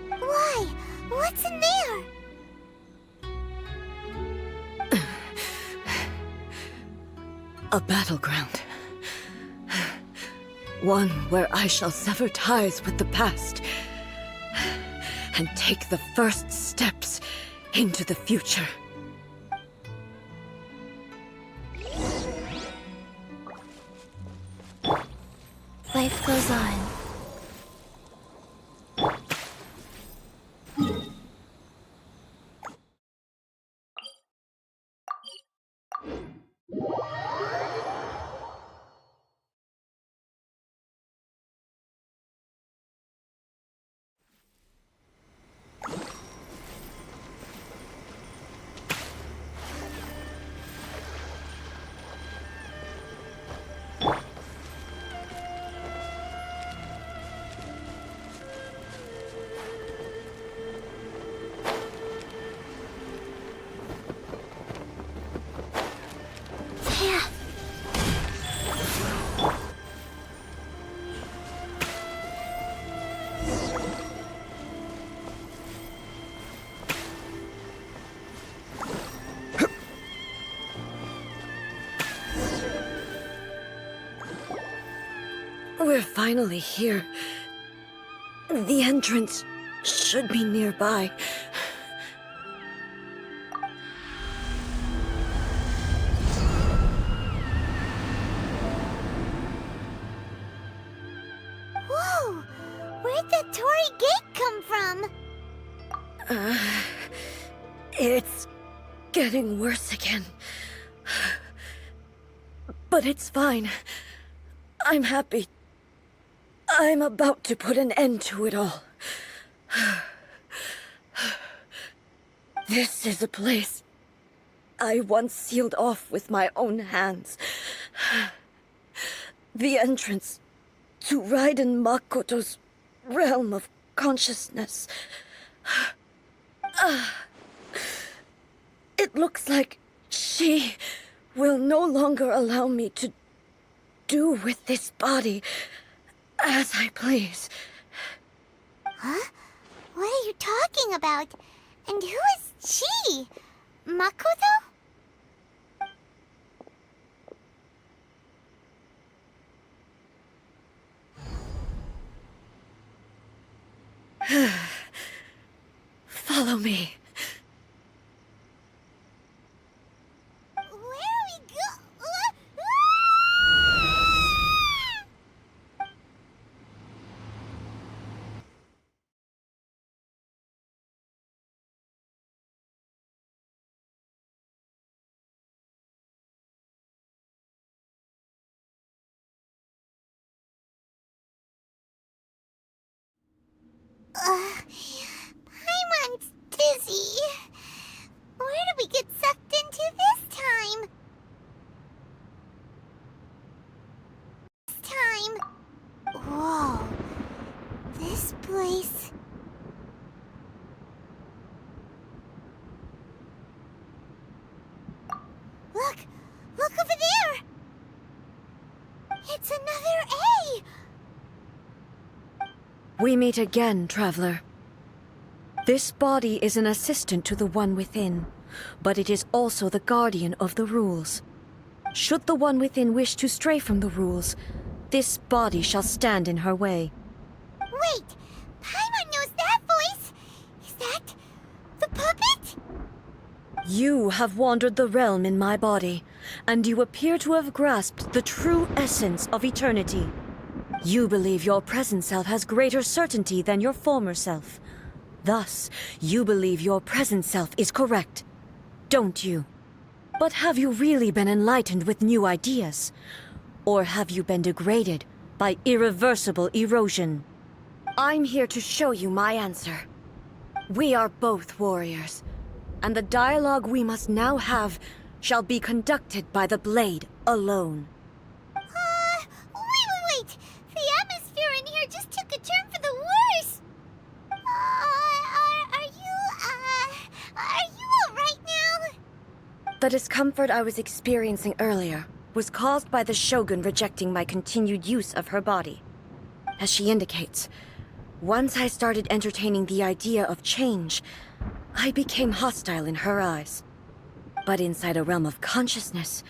Why? What's in there? A battleground. One where I shall sever ties with the past and take the first steps into the future. Life goes on. We're finally here. The entrance should be nearby. Whoa! Where'd that Torii gate come from? It's getting worse again. But it's fine. I'm happy. I'm about to put an end to it all. This is a place I once sealed off with my own hands. The entrance to Raiden Makoto's realm of consciousness. It looks like she will no longer allow me to do with this body as I please. Huh? What are you talking about? And who is she? Makoto? Follow me. Where are we go? Paimon's dizzy. Where did we get sucked into this time? Whoa. This place We meet again, traveler. This body is an assistant to the One Within, but it is also the guardian of the rules. Should the One Within wish to stray from the rules, this body shall stand in her way. Wait! Paimon knows that voice! Is that the puppet? You have wandered the realm in my body, and you appear to have grasped the true essence of eternity. You believe your present self has greater certainty than your former self. Thus, you believe your present self is correct, don't you? But have you really been enlightened with new ideas? Or have you been degraded by irreversible erosion? I'm here to show you my answer. We are both warriors, and the dialogue we must now have shall be conducted by the blade alone. Wait! The atmosphere in here just took a turn for the worse! Are you alright now? The discomfort I was experiencing earlier was caused by the Shogun rejecting my continued use of her body. As she indicates, once I started entertaining the idea of change, I became hostile in her eyes. But inside a realm of consciousness,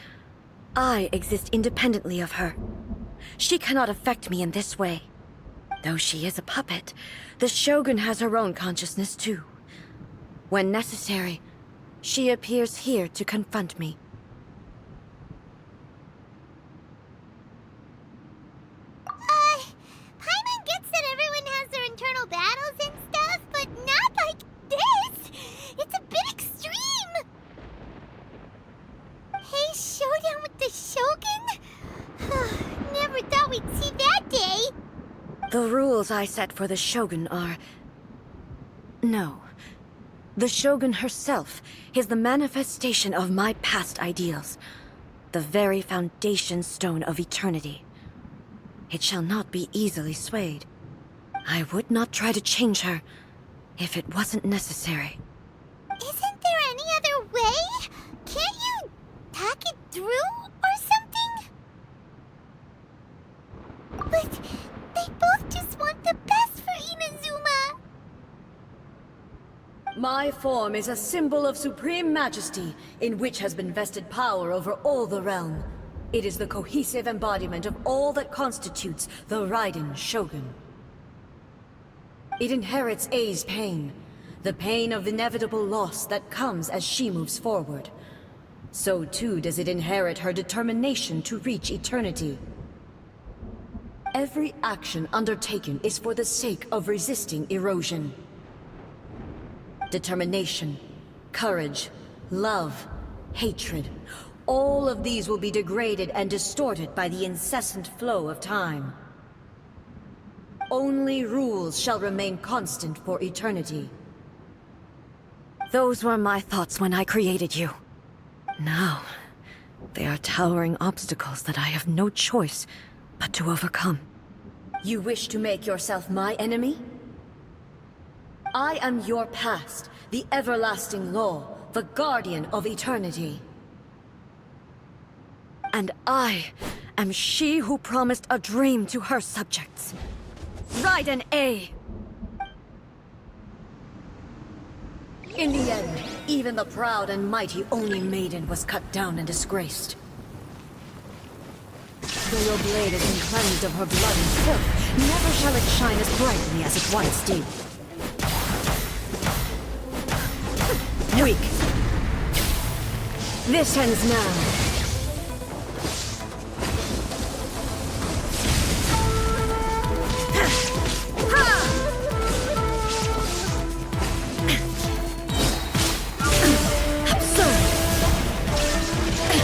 I exist independently of her. She cannot affect me in this way. Though she is a puppet, the Shogun has her own consciousness too. When necessary, she appears here to confront me. Paimon gets that everyone has their internal battles and stuff, but not like this! It's a bit extreme! Hey, showdown with the Shogun? Never thought we'd see that day! The rules I set for the Shogun are... No. The Shogun herself is the manifestation of my past ideals. The very foundation stone of eternity. It shall not be easily swayed. I would not try to change her if it wasn't necessary. Isn't there any other way? Can't you talk it through or something? But they both just want the best for Inazuma. My form is a symbol of supreme majesty, in which has been vested power over all the realm. It is the cohesive embodiment of all that constitutes the Raiden Shogun. It inherits Ei's pain, the pain of inevitable loss that comes as she moves forward. So too does it inherit her determination to reach eternity. Every action undertaken is for the sake of resisting erosion. Determination, courage, love, hatred, all of these will be degraded and distorted by the incessant flow of time. Only rules shall remain constant for eternity. Those were my thoughts when I created you. Now, they are towering obstacles that I have no choice but to overcome. You wish to make yourself my enemy? I am your past, the everlasting law, the guardian of eternity. And I am she who promised a dream to her subjects. Raiden A. In the end, even the proud and mighty Oni Maiden was cut down and disgraced. Though your blade has been cleansed of her blood and filth, never shall it shine as brightly as it once did. Weak. This ends now.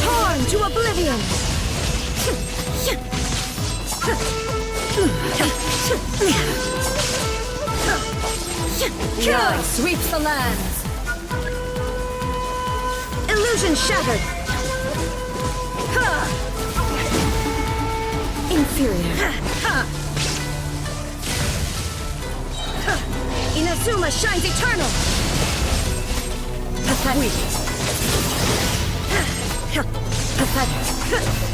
Torn to oblivion! Yae sweeps the lands! Illusion shattered! Inferior. Inazuma shines eternal! Pathetic. Pathetic.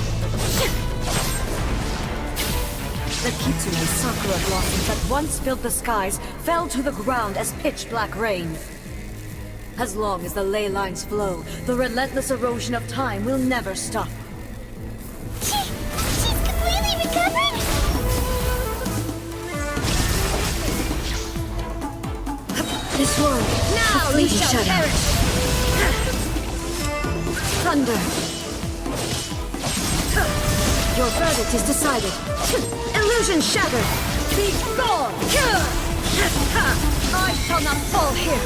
The kitsune sakura blossoms that once filled the skies fell to the ground as pitch-black rain. As long as the ley lines flow, the relentless erosion of time will never stop. She's completely recovered? This world, now you shall perish! Thunder! Your verdict is decided. Illusion shattered! Be gone! I shall not fall here!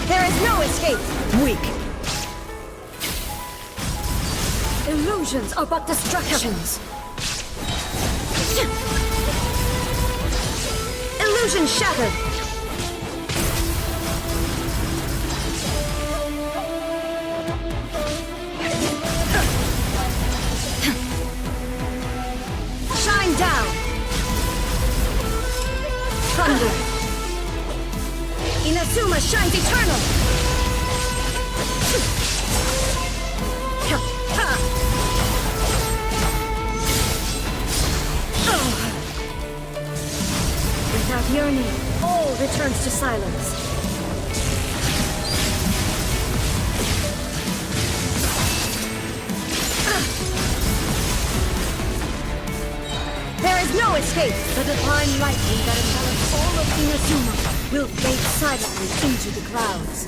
There is no escape! Weak! Illusions are but distractions! Illusion shattered! Shine down! Thunder! Inazuma shines eternal! Without yearning, all returns to silence. There is no escape! The divine lightning that envelops all of Inazuma will fade silently into the clouds.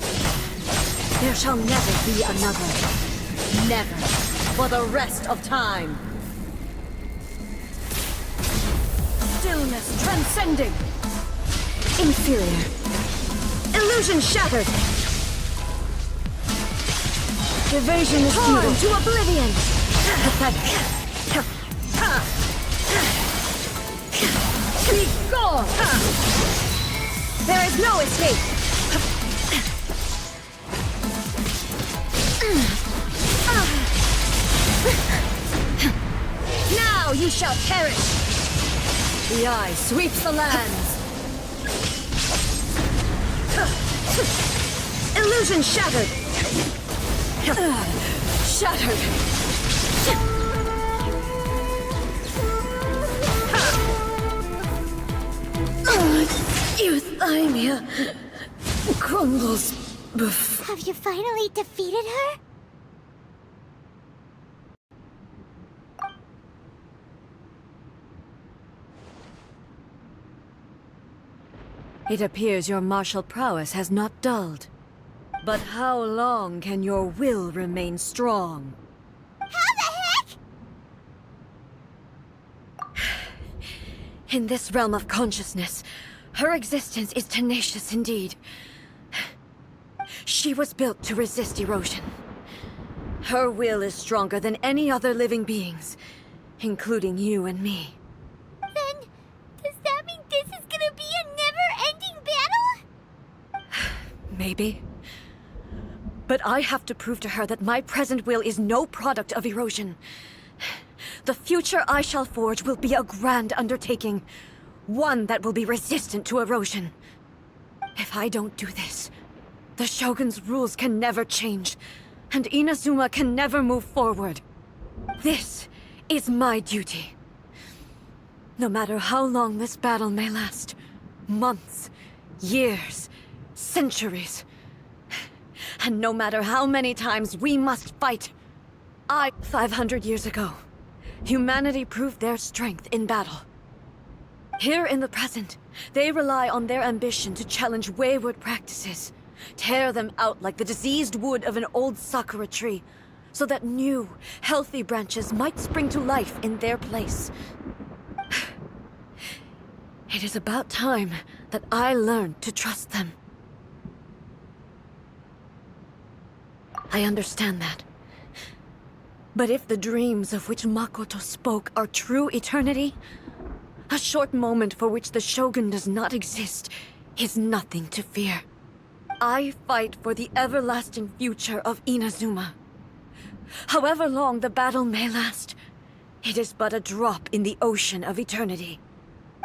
There shall never be another. Never. For the rest of time. Stillness transcending. Inferior. Illusion shattered. Evasion is torn to oblivion. Pathetic. Be gone! There is no escape! Now you shall perish! The eye sweeps the lands! Illusion shattered! Shattered! Euthymia crumbles before... Have you finally defeated her? It appears your martial prowess has not dulled. But how long can your will remain strong? How the heck? In this realm of consciousness, her existence is tenacious indeed. She was built to resist erosion. Her will is stronger than any other living being's, including you and me. Then, does that mean this is gonna be a never-ending battle? Maybe. But I have to prove to her that my present will is no product of erosion. The future I shall forge will be a grand undertaking. One that will be resistant to erosion. If I don't do this, the Shogun's rules can never change, and Inazuma can never move forward. This is my duty. No matter how long this battle may last, months, years, centuries, and no matter how many times we must fight, 500 years ago, humanity proved their strength in battle. Here in the present, they rely on their ambition to challenge wayward practices, tear them out like the diseased wood of an old sakura tree, so that new, healthy branches might spring to life in their place. It is about time that I learned to trust them. I understand that. But if the dreams of which Makoto spoke are true eternity, a short moment for which the Shogun does not exist is nothing to fear. I fight for the everlasting future of Inazuma. However long the battle may last, it is but a drop in the ocean of eternity.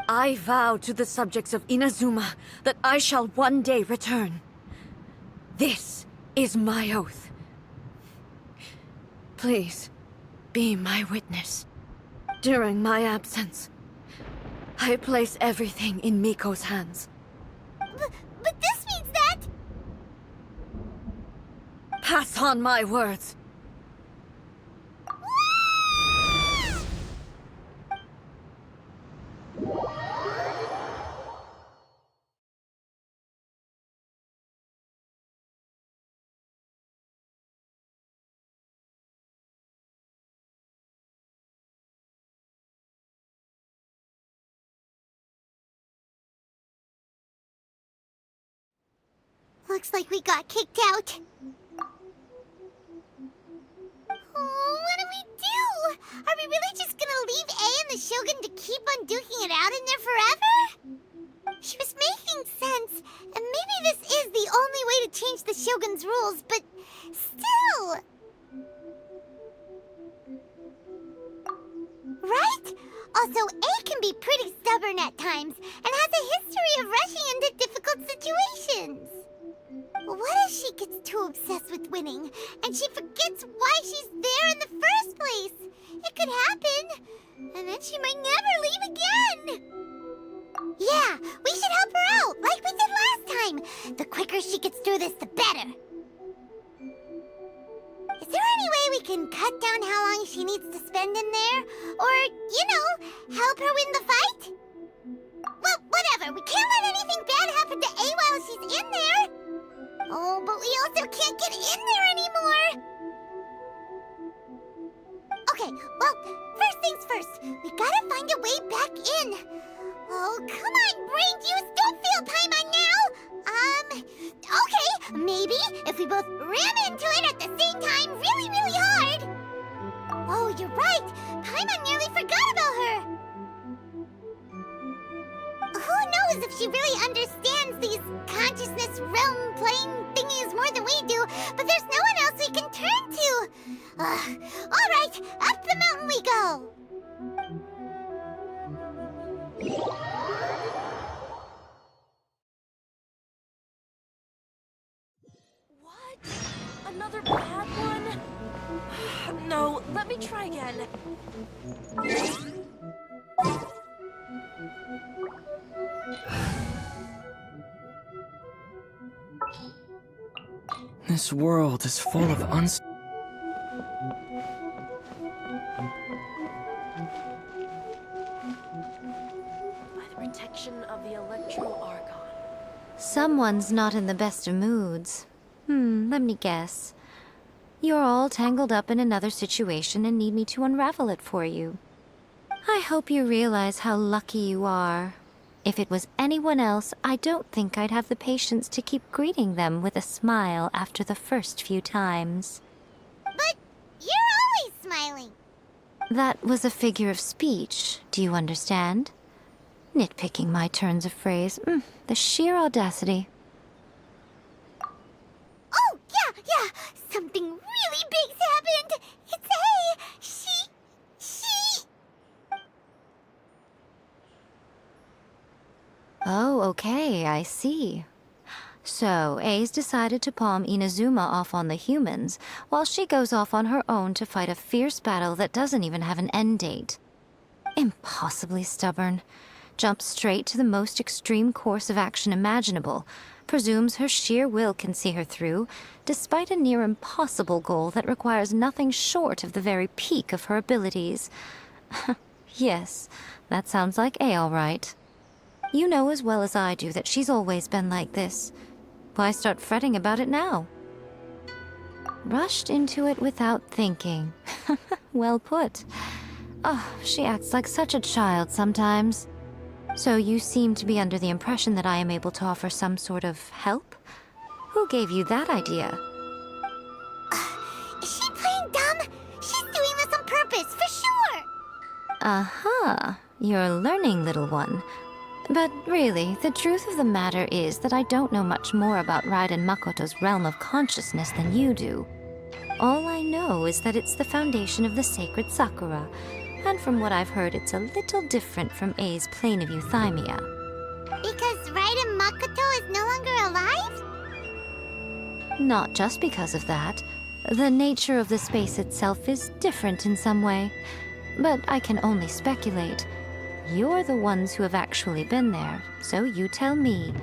I vow to the subjects of Inazuma that I shall one day return. This is my oath. Please, be my witness. During my absence, I place everything in Miko's hands. But this means that... Pass on my words. Looks like we got kicked out. Oh, what do we do? Are we really just gonna leave A and the Shogun to keep on duking it out in there forever? She was making sense, and maybe this is the only way to change the Shogun's rules, but still... Right? Also, A can be pretty stubborn at times, and has a history of rushing into difficult situations. What if she gets too obsessed with winning, and she forgets why she's there in the first place? It could happen, and then she might never leave again. Yeah, we should help her out, like we did last time. The quicker she gets through this, the better. Is there any way we can cut down how long she needs to spend in there? Or, you know, help her win the fight? Well, whatever, we can't let anything bad happen to A while she's in there. Oh, but we also can't get in there anymore! Okay, well, first things first. We gotta find a way back in. Oh, come on, brain juice! Don't feel Paimon now! Okay, maybe if we both ram into it at the same time really, really hard! Oh, you're right! Paimon nearly forgot about her! Who knows if she really understands these consciousness realm plane thingies more than we do, but there's no one else we can turn to. Alright, up the mountain we go. What? Another bad one? No, let me try again. This world is full of By the protection of the Electro-Archon. Someone's not in the best of moods. Let me guess. You're all tangled up in another situation and need me to unravel it for you. I hope you realize how lucky you are. If it was anyone else, I don't think I'd have the patience to keep greeting them with a smile after the first few times. But you're always smiling. That was a figure of speech, do you understand? Nitpicking my turns of phrase. The sheer audacity. Oh, yeah, something really big's happened. It's A. She... Oh, okay, I see. So, A's decided to palm Inazuma off on the humans, while she goes off on her own to fight a fierce battle that doesn't even have an end date. Impossibly stubborn. Jumps straight to the most extreme course of action imaginable, presumes her sheer will can see her through, despite a near impossible goal that requires nothing short of the very peak of her abilities. Yes, that sounds like A all right. You know as well as I do that she's always been like this. Why start fretting about it now? Rushed into it without thinking. Well put. Oh, she acts like such a child sometimes. So you seem to be under the impression that I am able to offer some sort of help? Who gave you that idea? Is she playing dumb? She's doing this on purpose, for sure! Aha, you're learning, little one. But really, the truth of the matter is that I don't know much more about Raiden Makoto's realm of consciousness than you do. All I know is that it's the foundation of the sacred Sakura, and from what I've heard, it's a little different from A's plane of euthymia. Because Raiden Makoto is no longer alive? Not just because of that. The nature of the space itself is different in some way, but I can only speculate. You're the ones who have actually been there, so you tell me,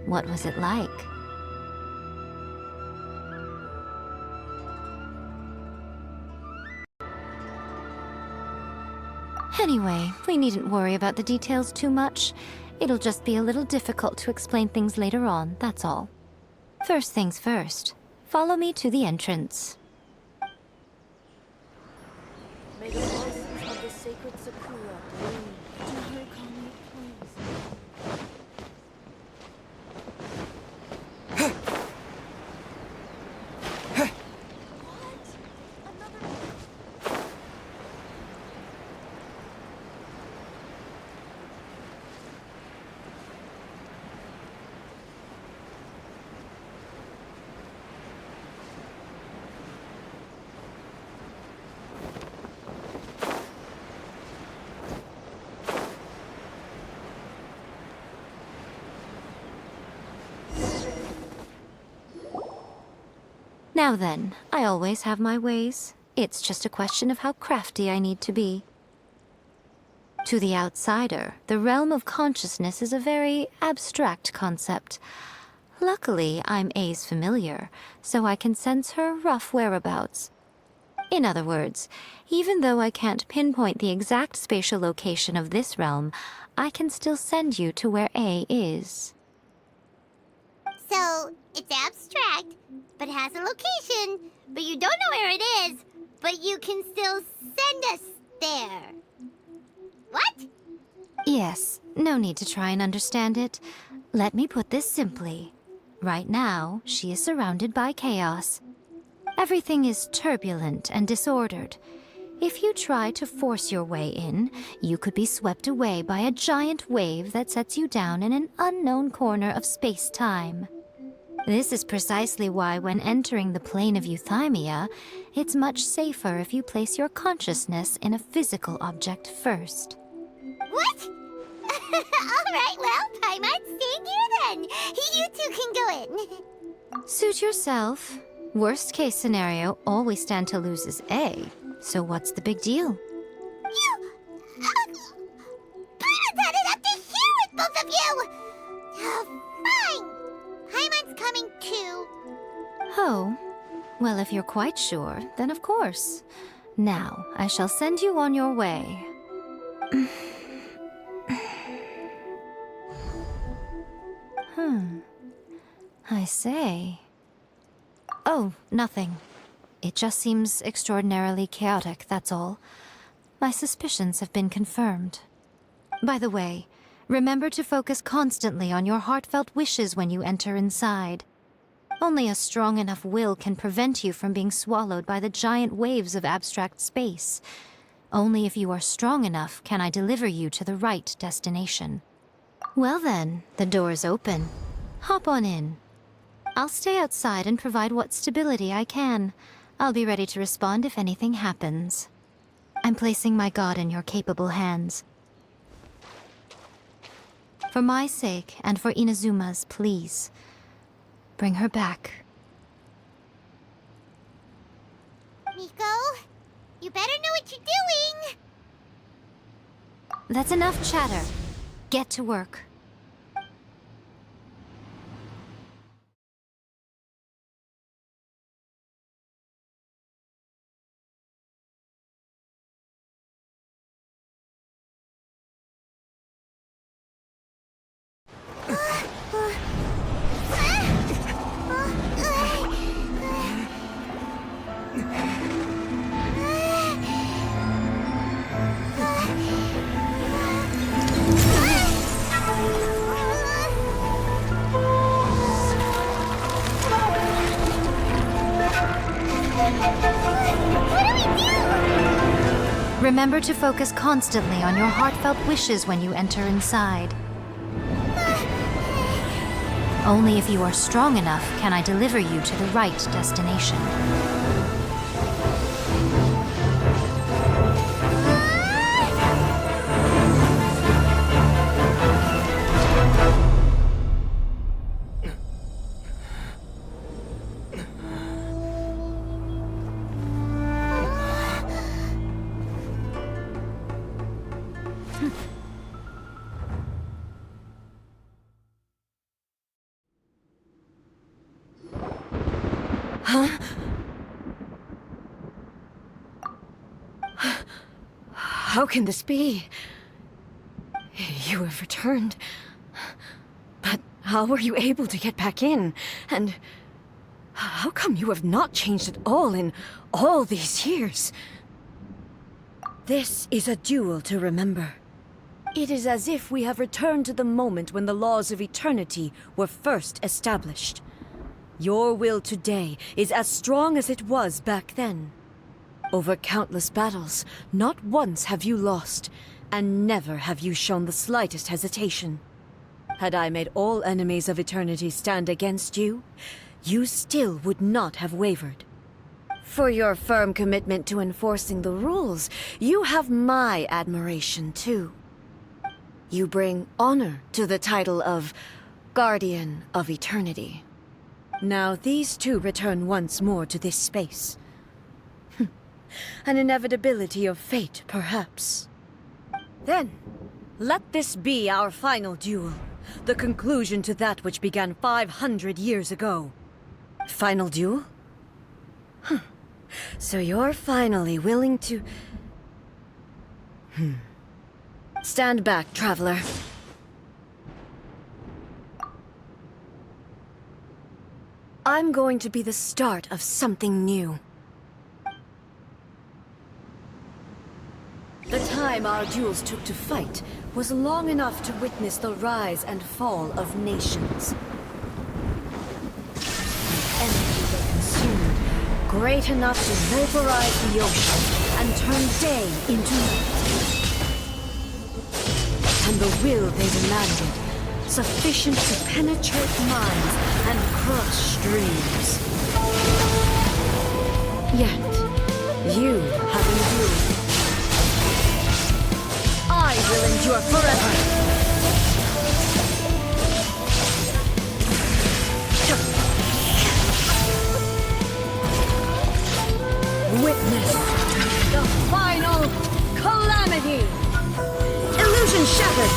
what was it like? Anyway, we needn't worry about the details too much. It'll just be a little difficult to explain things later on, that's all. First things first, follow me to the entrance. May the blossoms of the sacred Sakura bloom to Harikami, please. Now then, I always have my ways. It's just a question of how crafty I need to be. To the outsider, the realm of consciousness is a very abstract concept. Luckily, I'm A's familiar, so I can sense her rough whereabouts. In other words, even though I can't pinpoint the exact spatial location of this realm, I can still send you to where A is. So, it's abstract, but has a location, but you don't know where it is, but you can still send us there. What? Yes, no need to try and understand it. Let me put this simply. Right now, she is surrounded by chaos. Everything is turbulent and disordered. If you try to force your way in, you could be swept away by a giant wave that sets you down in an unknown corner of space-time. This is precisely why when entering the plane of euthymia, it's much safer if you place your consciousness in a physical object first. What? Alright, well, Paimon's staying here then. You two can go in. Suit yourself. Worst case scenario, all we stand to lose is A. So what's the big deal? You... Paimon's had it up to here with both of you! Fine! Paimon's coming too. Oh, well, if you're quite sure, then of course. Now, I shall send you on your way. I say. Oh, nothing. It just seems extraordinarily chaotic, that's all. My suspicions have been confirmed. By the way, remember to focus constantly on your heartfelt wishes when you enter inside. Only a strong enough will can prevent you from being swallowed by the giant waves of abstract space. Only if you are strong enough can I deliver you to the right destination. Well then, the door's open. Hop on in. I'll stay outside and provide what stability I can. I'll be ready to respond if anything happens. I'm placing my god in your capable hands. For my sake, and for Inazuma's, please. Bring her back. Miko, you better know what you're doing! That's enough chatter. Get to work. Remember to focus constantly on your heartfelt wishes when you enter inside. Only if you are strong enough can I deliver you to the right destination. How can this be? You have returned. But how were you able to get back in? And how come you have not changed at all in all these years? This is a duel to remember. It is as if we have returned to the moment when the laws of eternity were first established. Your will today is as strong as it was back then. Over countless battles, not once have you lost, and never have you shown the slightest hesitation. Had I made all enemies of eternity stand against you, you still would not have wavered. For your firm commitment to enforcing the rules, you have my admiration too. You bring honor to the title of Guardian of Eternity. Now these two return once more to this space. An inevitability of fate, perhaps. Then, let this be our final duel. The conclusion to that which began 500 years ago. Final duel? So you're finally willing to... Stand back, traveler. I'm going to be the start of something new. The time our duels took to fight was long enough to witness the rise and fall of nations. The energy they consumed, great enough to vaporize the ocean and turn day into night. And the will they demanded, sufficient to penetrate minds and cross streams. Yet, you have endured. I will endure forever! Witness the final calamity! Illusion shattered!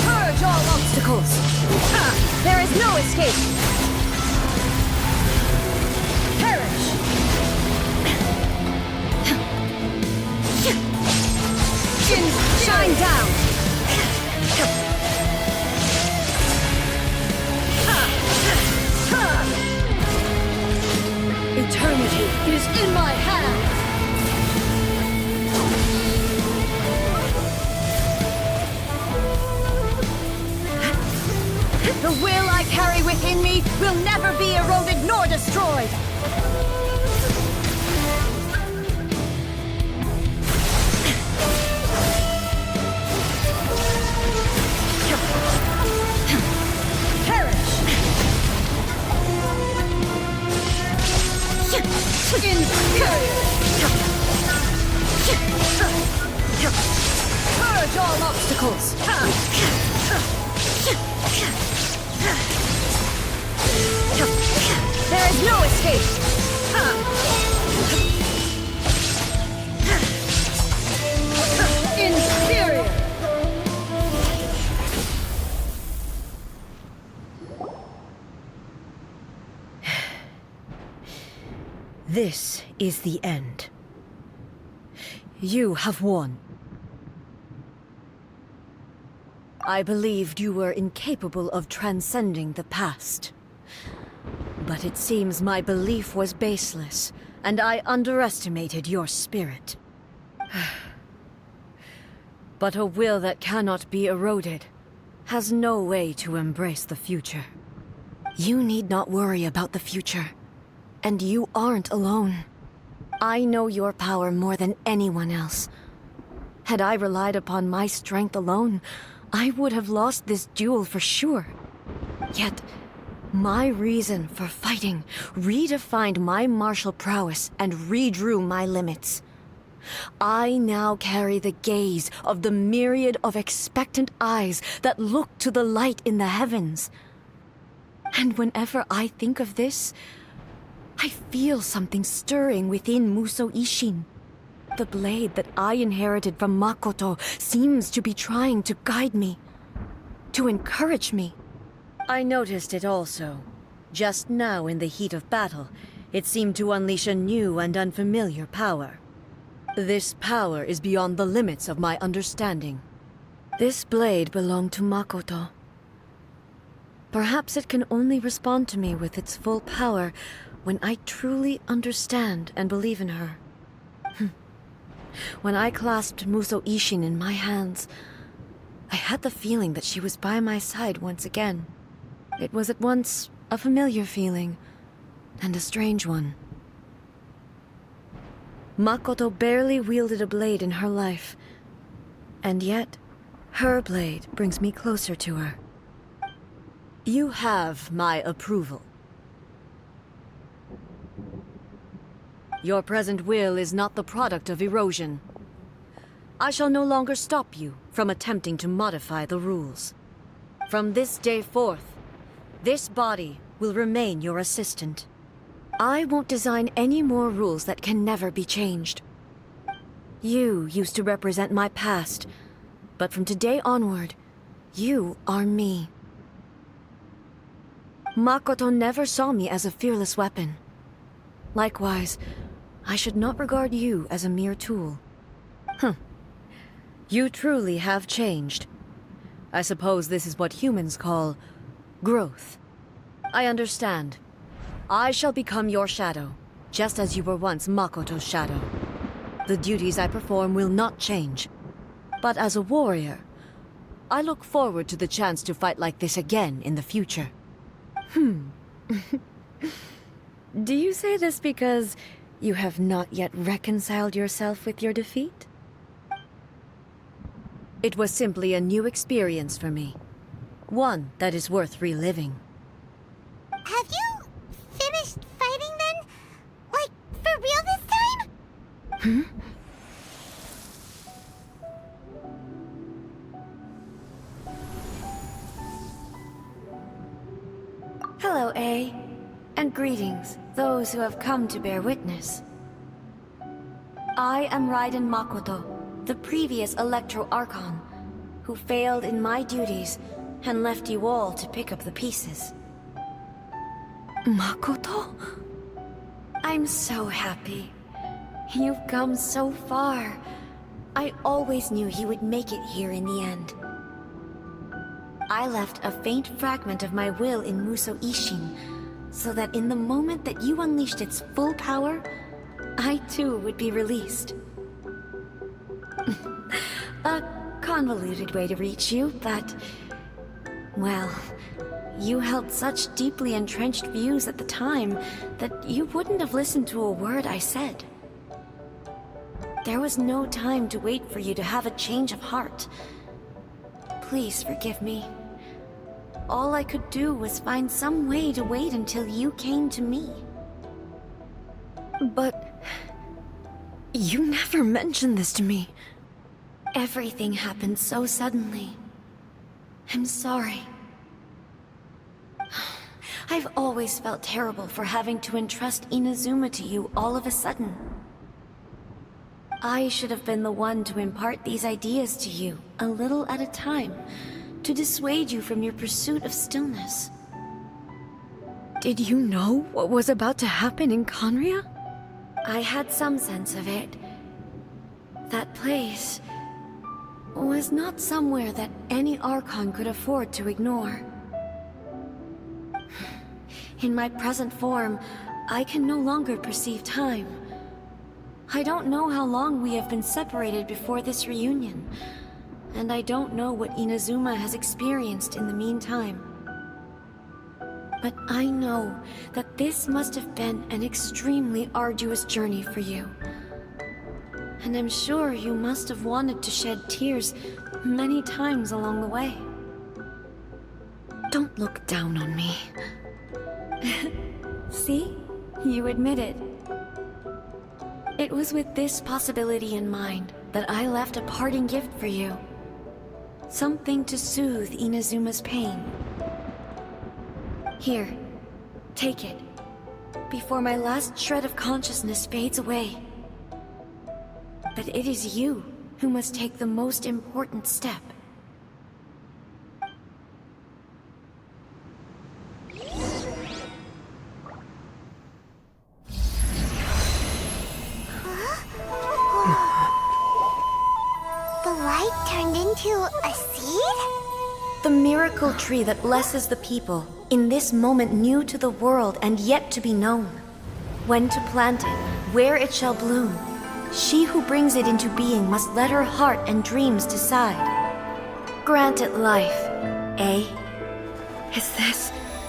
Purge all obstacles! There is no escape! Shine down! Eternity is in my hands! The will I carry within me will never be eroded nor destroyed! Purge all obstacles! There is no escape! Inferior! This is the end. You have won. I believed you were incapable of transcending the past. But it seems my belief was baseless, and I underestimated your spirit. But a will that cannot be eroded has no way to embrace the future. You need not worry about the future. And you aren't alone. I know your power more than anyone else. Had I relied upon my strength alone, I would have lost this duel for sure. Yet, my reason for fighting redefined my martial prowess and redrew my limits. I now carry the gaze of the myriad of expectant eyes that look to the light in the heavens. And whenever I think of this, I feel something stirring within Muso Ishin. The blade that I inherited from Makoto seems to be trying to guide me. to encourage me. I noticed it also. Just now in the heat of battle, it seemed to unleash a new and unfamiliar power. This power is beyond the limits of my understanding. This blade belonged to Makoto. Perhaps it can only respond to me with its full power when I truly understand and believe in her. When I clasped Muso Ishin in my hands, I had the feeling that she was by my side once again. It was at once a familiar feeling and a strange one. Makoto barely wielded a blade in her life, and yet her blade brings me closer to her. You have my approval. Your present will is not the product of erosion. I shall no longer stop you from attempting to modify the rules. From this day forth, this body will remain your assistant. I won't design any more rules that can never be changed. You used to represent my past, but from today onward, you are me. Makoto never saw me as a fearless weapon. Likewise, I should not regard you as a mere tool. You truly have changed. I suppose this is what humans call growth. I understand. I shall become your shadow, just as you were once Makoto's shadow. The duties I perform will not change. But as a warrior, I look forward to the chance to fight like this again in the future. Do you say this because you have not yet reconciled yourself with your defeat? It was simply a new experience for me. One that is worth reliving. Have you finished fighting then? Like, for real this time? Hello, A. And greetings, those who have come to bear witness. I am Raiden Makoto, the previous Electro Archon, who failed in my duties and left you all to pick up the pieces. Makoto? I'm so happy. You've come so far. I always knew you would make it here in the end. I left a faint fragment of my will in Muso Ishin, so that in the moment that you unleashed its full power, I too would be released. A convoluted way to reach you, but... well, you held such deeply entrenched views at the time that you wouldn't have listened to a word I said. There was no time to wait for you to have a change of heart. Please forgive me. All I could do was find some way to wait until you came to me. But... you never mentioned this to me. Everything happened so suddenly. I'm sorry. I've always felt terrible for having to entrust Inazuma to you all of a sudden. I should have been the one to impart these ideas to you, a little at a time, to dissuade you from your pursuit of stillness. Did you know what was about to happen in Conria? I had some sense of it. That place was not somewhere that any Archon could afford to ignore. In my present form, I can no longer perceive time. I don't know how long we have been separated before this reunion, and I don't know what Inazuma has experienced in the meantime. But I know that this must have been an extremely arduous journey for you. And I'm sure you must have wanted to shed tears many times along the way. Don't look down on me. See? You admit it. It was with this possibility in mind that I left a parting gift for you. Something to soothe Inazuma's pain. Here, take it, before my last shred of consciousness fades away. But it is you who must take the most important step. The light turned into a seed? The miracle tree that blesses the people, in this moment new to the world and yet to be known. When to plant it, where it shall bloom. She who brings it into being must let her heart and dreams decide. Grant it life, eh?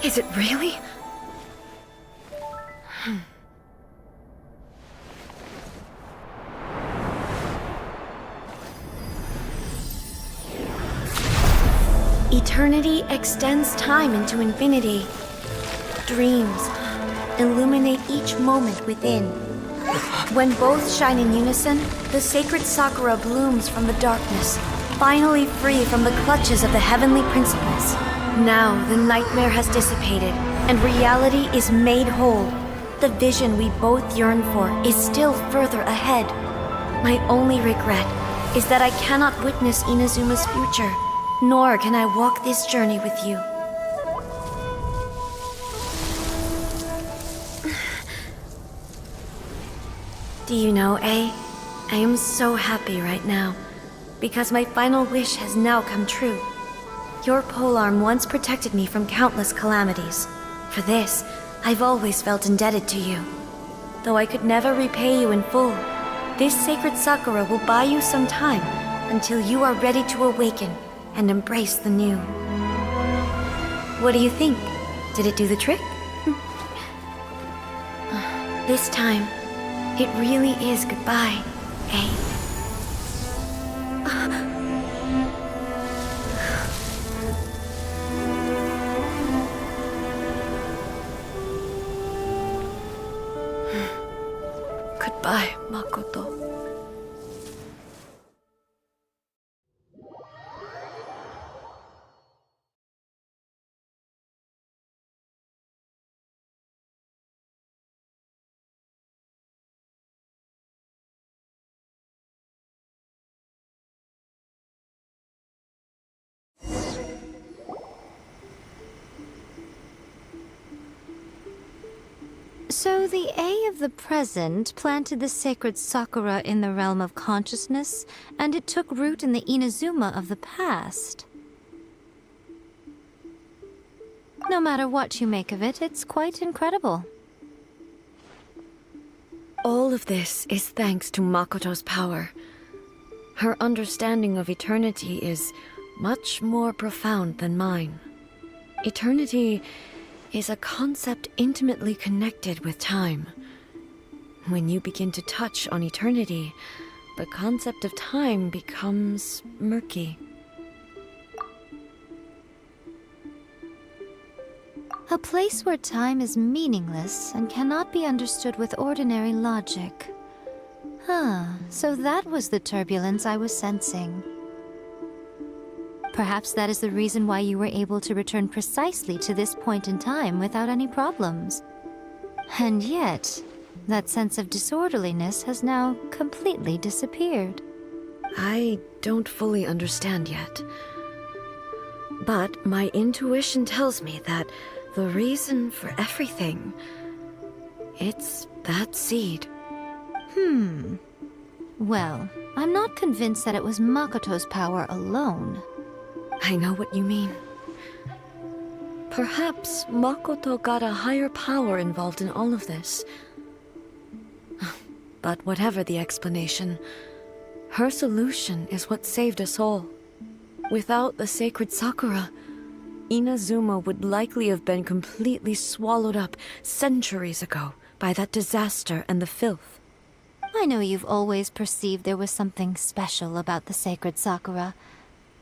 Is it really? Eternity extends time into infinity. Dreams illuminate each moment within. When both shine in unison, the sacred Sakura blooms from the darkness, finally free from the clutches of the heavenly principles. Now the nightmare has dissipated, and reality is made whole. The vision we both yearn for is still further ahead. My only regret is that I cannot witness Inazuma's future, nor can I walk this journey with you. Do you know, I am so happy right now, because my final wish has now come true. Your polearm once protected me from countless calamities. For this, I've always felt indebted to you. Though I could never repay you in full, this sacred Sakura will buy you some time until you are ready to awaken and embrace the new. What do you think? Did it do the trick? This time, it really is goodbye, eh? Goodbye, Makoto. So the A of the present planted the sacred Sakura in the realm of consciousness, and it took root in the Inazuma of the past. No matter what you make of it, it's quite incredible. All of this is thanks to Makoto's power. Her understanding of eternity is much more profound than mine. Eternity is a concept intimately connected with time. When you begin to touch on eternity, the concept of time becomes murky. A place where time is meaningless and cannot be understood with ordinary logic. So that was the turbulence I was sensing. Perhaps that is the reason why you were able to return precisely to this point in time without any problems. And yet, that sense of disorderliness has now completely disappeared. I don't fully understand yet. But my intuition tells me that the reason for everything, it's that seed. Well, I'm not convinced that it was Makoto's power alone. I know what you mean. Perhaps Makoto got a higher power involved in all of this. But whatever the explanation, her solution is what saved us all. Without the sacred Sakura, Inazuma would likely have been completely swallowed up centuries ago by that disaster and the filth. I know you've always perceived there was something special about the sacred Sakura,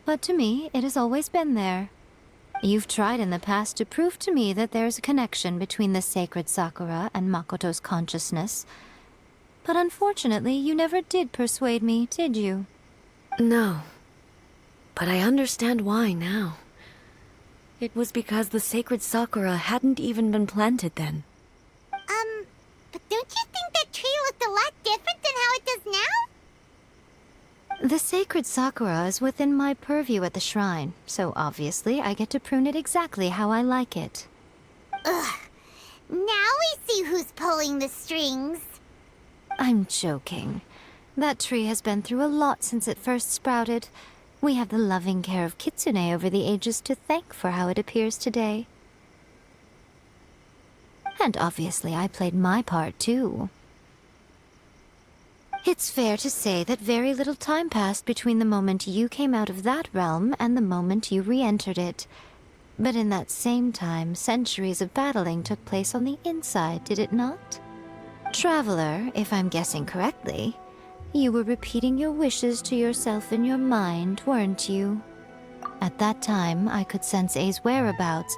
but to me, it has always been there. You've tried in the past to prove to me that there's a connection between the sacred Sakura and Makoto's consciousness, but unfortunately, you never did persuade me, did you? No, but I understand why now. It was because the sacred Sakura hadn't even been planted then. But don't you think that tree looked a lot different than how it does now? The sacred Sakura is within my purview at the shrine, so obviously I get to prune it exactly how I like it. Ugh. Now we see who's pulling the strings. I'm joking. That tree has been through a lot since it first sprouted. We have the loving care of Kitsune over the ages to thank for how it appears today. And obviously I played my part too. It's fair to say that very little time passed between the moment you came out of that realm and the moment you re-entered it. But in that same time, centuries of battling took place on the inside, did it not? Traveler, if I'm guessing correctly, you were repeating your wishes to yourself in your mind, weren't you? At that time, I could sense A's whereabouts,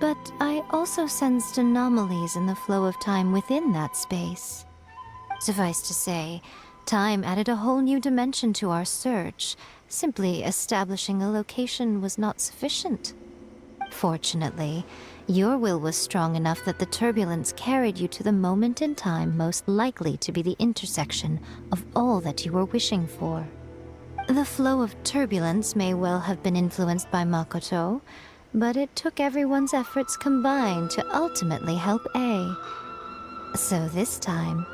but I also sensed anomalies in the flow of time within that space. Suffice to say, time added a whole new dimension to our search. Simply establishing a location was not sufficient. Fortunately, your will was strong enough that the turbulence carried you to the moment in time most likely to be the intersection of all that you were wishing for. The flow of turbulence may well have been influenced by Makoto, but it took everyone's efforts combined to ultimately help A. So this time,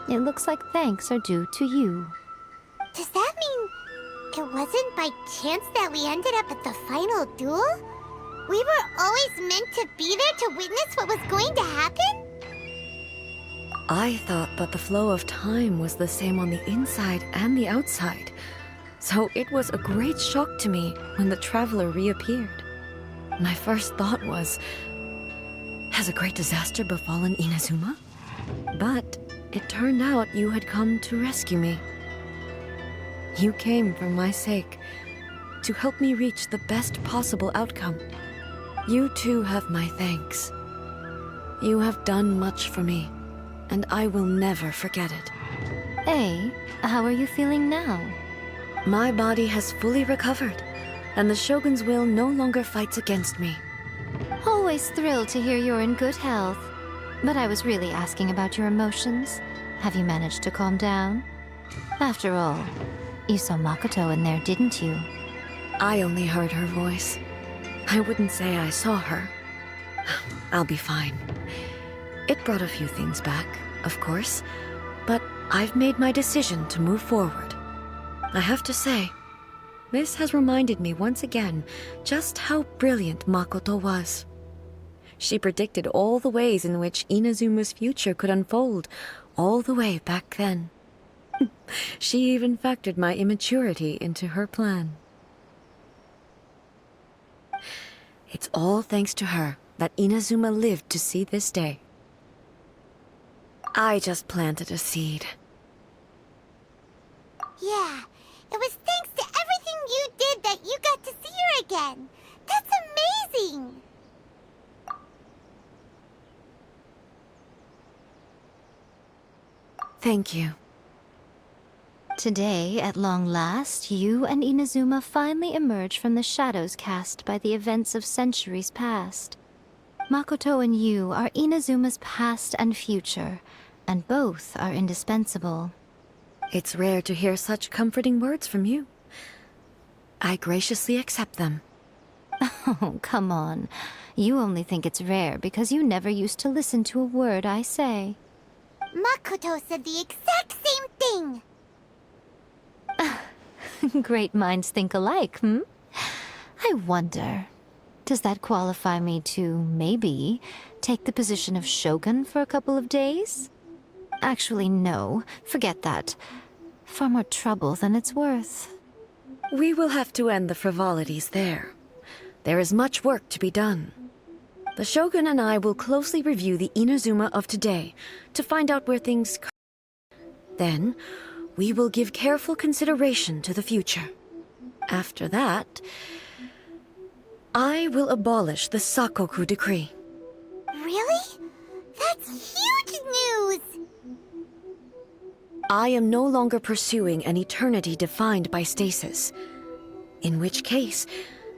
it looks like thanks are due to you. Does that mean it wasn't by chance that we ended up at the final duel? We were always meant to be there to witness what was going to happen? I thought that the flow of time was the same on the inside and the outside, so it was a great shock to me when the traveler reappeared. My first thought was, has a great disaster befallen Inazuma? But it turned out you had come to rescue me. You came for my sake, to help me reach the best possible outcome. You too have my thanks. You have done much for me, and I will never forget it. A, how are you feeling now? My body has fully recovered, and the Shogun's will no longer fights against me. Always thrilled to hear you're in good health. But I was really asking about your emotions. Have you managed to calm down? After all, you saw Makoto in there, didn't you? I only heard her voice. I wouldn't say I saw her. I'll be fine. It brought a few things back, of course, but I've made my decision to move forward. I have to say, this has reminded me once again just how brilliant Makoto was. She predicted all the ways in which Inazuma's future could unfold, all the way back then. She even factored my immaturity into her plan. It's all thanks to her that Inazuma lived to see this day. I just planted a seed. Yeah, it was thanks to everything you did that you got to see her again. That's amazing! Thank you. Today, at long last, you and Inazuma finally emerge from the shadows cast by the events of centuries past. Makoto and you are Inazuma's past and future, and both are indispensable. It's rare to hear such comforting words from you. I graciously accept them. Oh, come on. You only think it's rare because you never used to listen to a word I say. Makoto said the exact same thing! Great minds think alike, hmm? I wonder, does that qualify me to, maybe, take the position of Shogun for a couple of days? Actually, no. Forget that. Far more trouble than it's worth. We will have to end the frivolities there. There is much work to be done. The Shogun and I will closely review the Inazuma of today to find out where things... Then, we will give careful consideration to the future. After that, I will abolish the Sakoku decree. Really? That's huge news! I am no longer pursuing an eternity defined by stasis. In which case,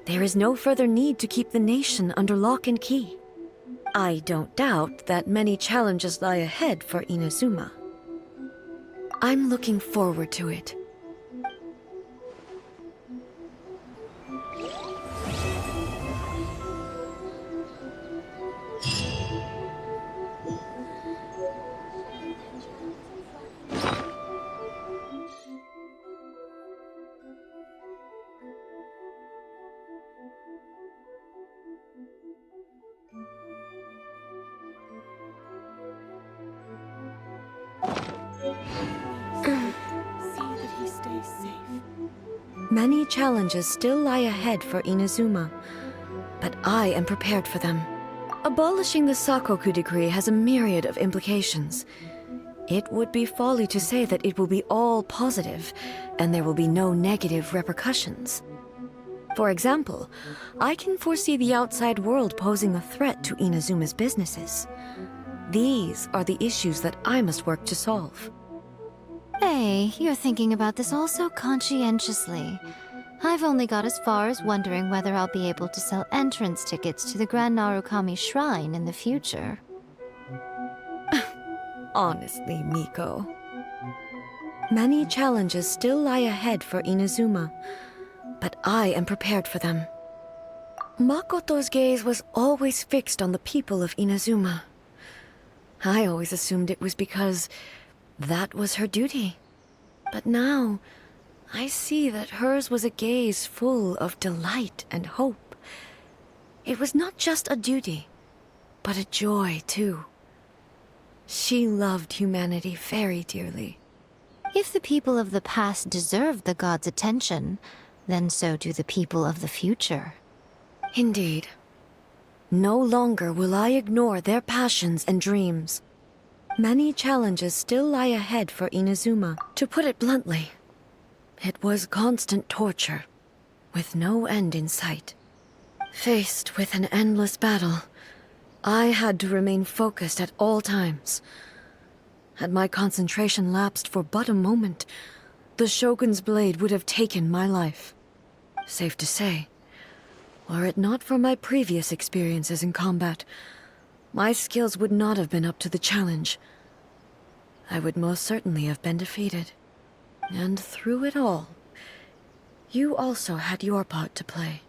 there is no further need to keep the nation under lock and key. I don't doubt that many challenges lie ahead for Inazuma. I'm looking forward to it. Many challenges still lie ahead for Inazuma, but I am prepared for them. Abolishing the Sakoku decree has a myriad of implications. It would be folly to say that it will be all positive, and there will be no negative repercussions. For example, I can foresee the outside world posing a threat to Inazuma's businesses. These are the issues that I must work to solve. Hey, you're thinking about this all so conscientiously. I've only got as far as wondering whether I'll be able to sell entrance tickets to the Grand Narukami Shrine in the future. Honestly, Miko. Many challenges still lie ahead for Inazuma, but I am prepared for them. Makoto's gaze was always fixed on the people of Inazuma. I always assumed it was because that was her duty. But now, I see that hers was a gaze full of delight and hope. It was not just a duty, but a joy, too. She loved humanity very dearly. If the people of the past deserve the god's attention, then so do the people of the future. Indeed. No longer will I ignore their passions and dreams. Many challenges still lie ahead for Inazuma. To put it bluntly, it was constant torture, with no end in sight. Faced with an endless battle, I had to remain focused at all times. Had my concentration lapsed for but a moment, the Shogun's blade would have taken my life. Safe to say, were it not for my previous experiences in combat, my skills would not have been up to the challenge. I would most certainly have been defeated. And through it all, you also had your part to play.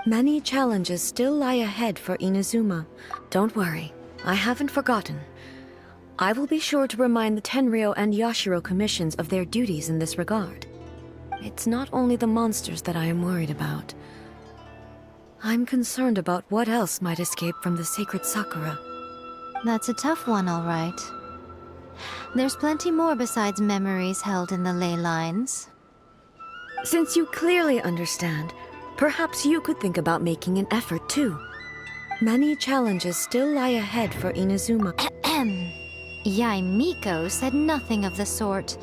Many challenges still lie ahead for Inazuma. Don't worry, I haven't forgotten. I will be sure to remind the Tenryou and Yashiro commissions of their duties in this regard. It's not only the monsters that I am worried about. I'm concerned about what else might escape from the sacred Sakura. That's a tough one, all right. There's plenty more besides memories held in the ley lines. Since you clearly understand, perhaps you could think about making an effort too. Many challenges still lie ahead for Inazuma. Yae Miko said nothing of the sort,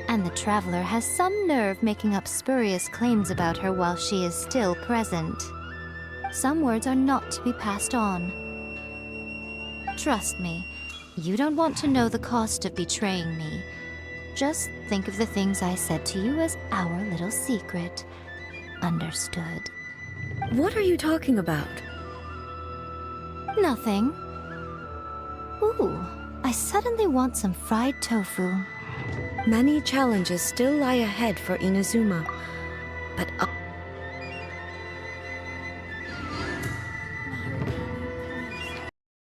and the traveler has some nerve making up spurious claims about her while she is still present. Some words are not to be passed on. Trust me, you don't want to know the cost of betraying me. Just think of the things I said to you as our little secret. Understood? What are you talking about? Nothing. Ooh, I suddenly want some fried tofu. Many challenges still lie ahead for Inazuma, but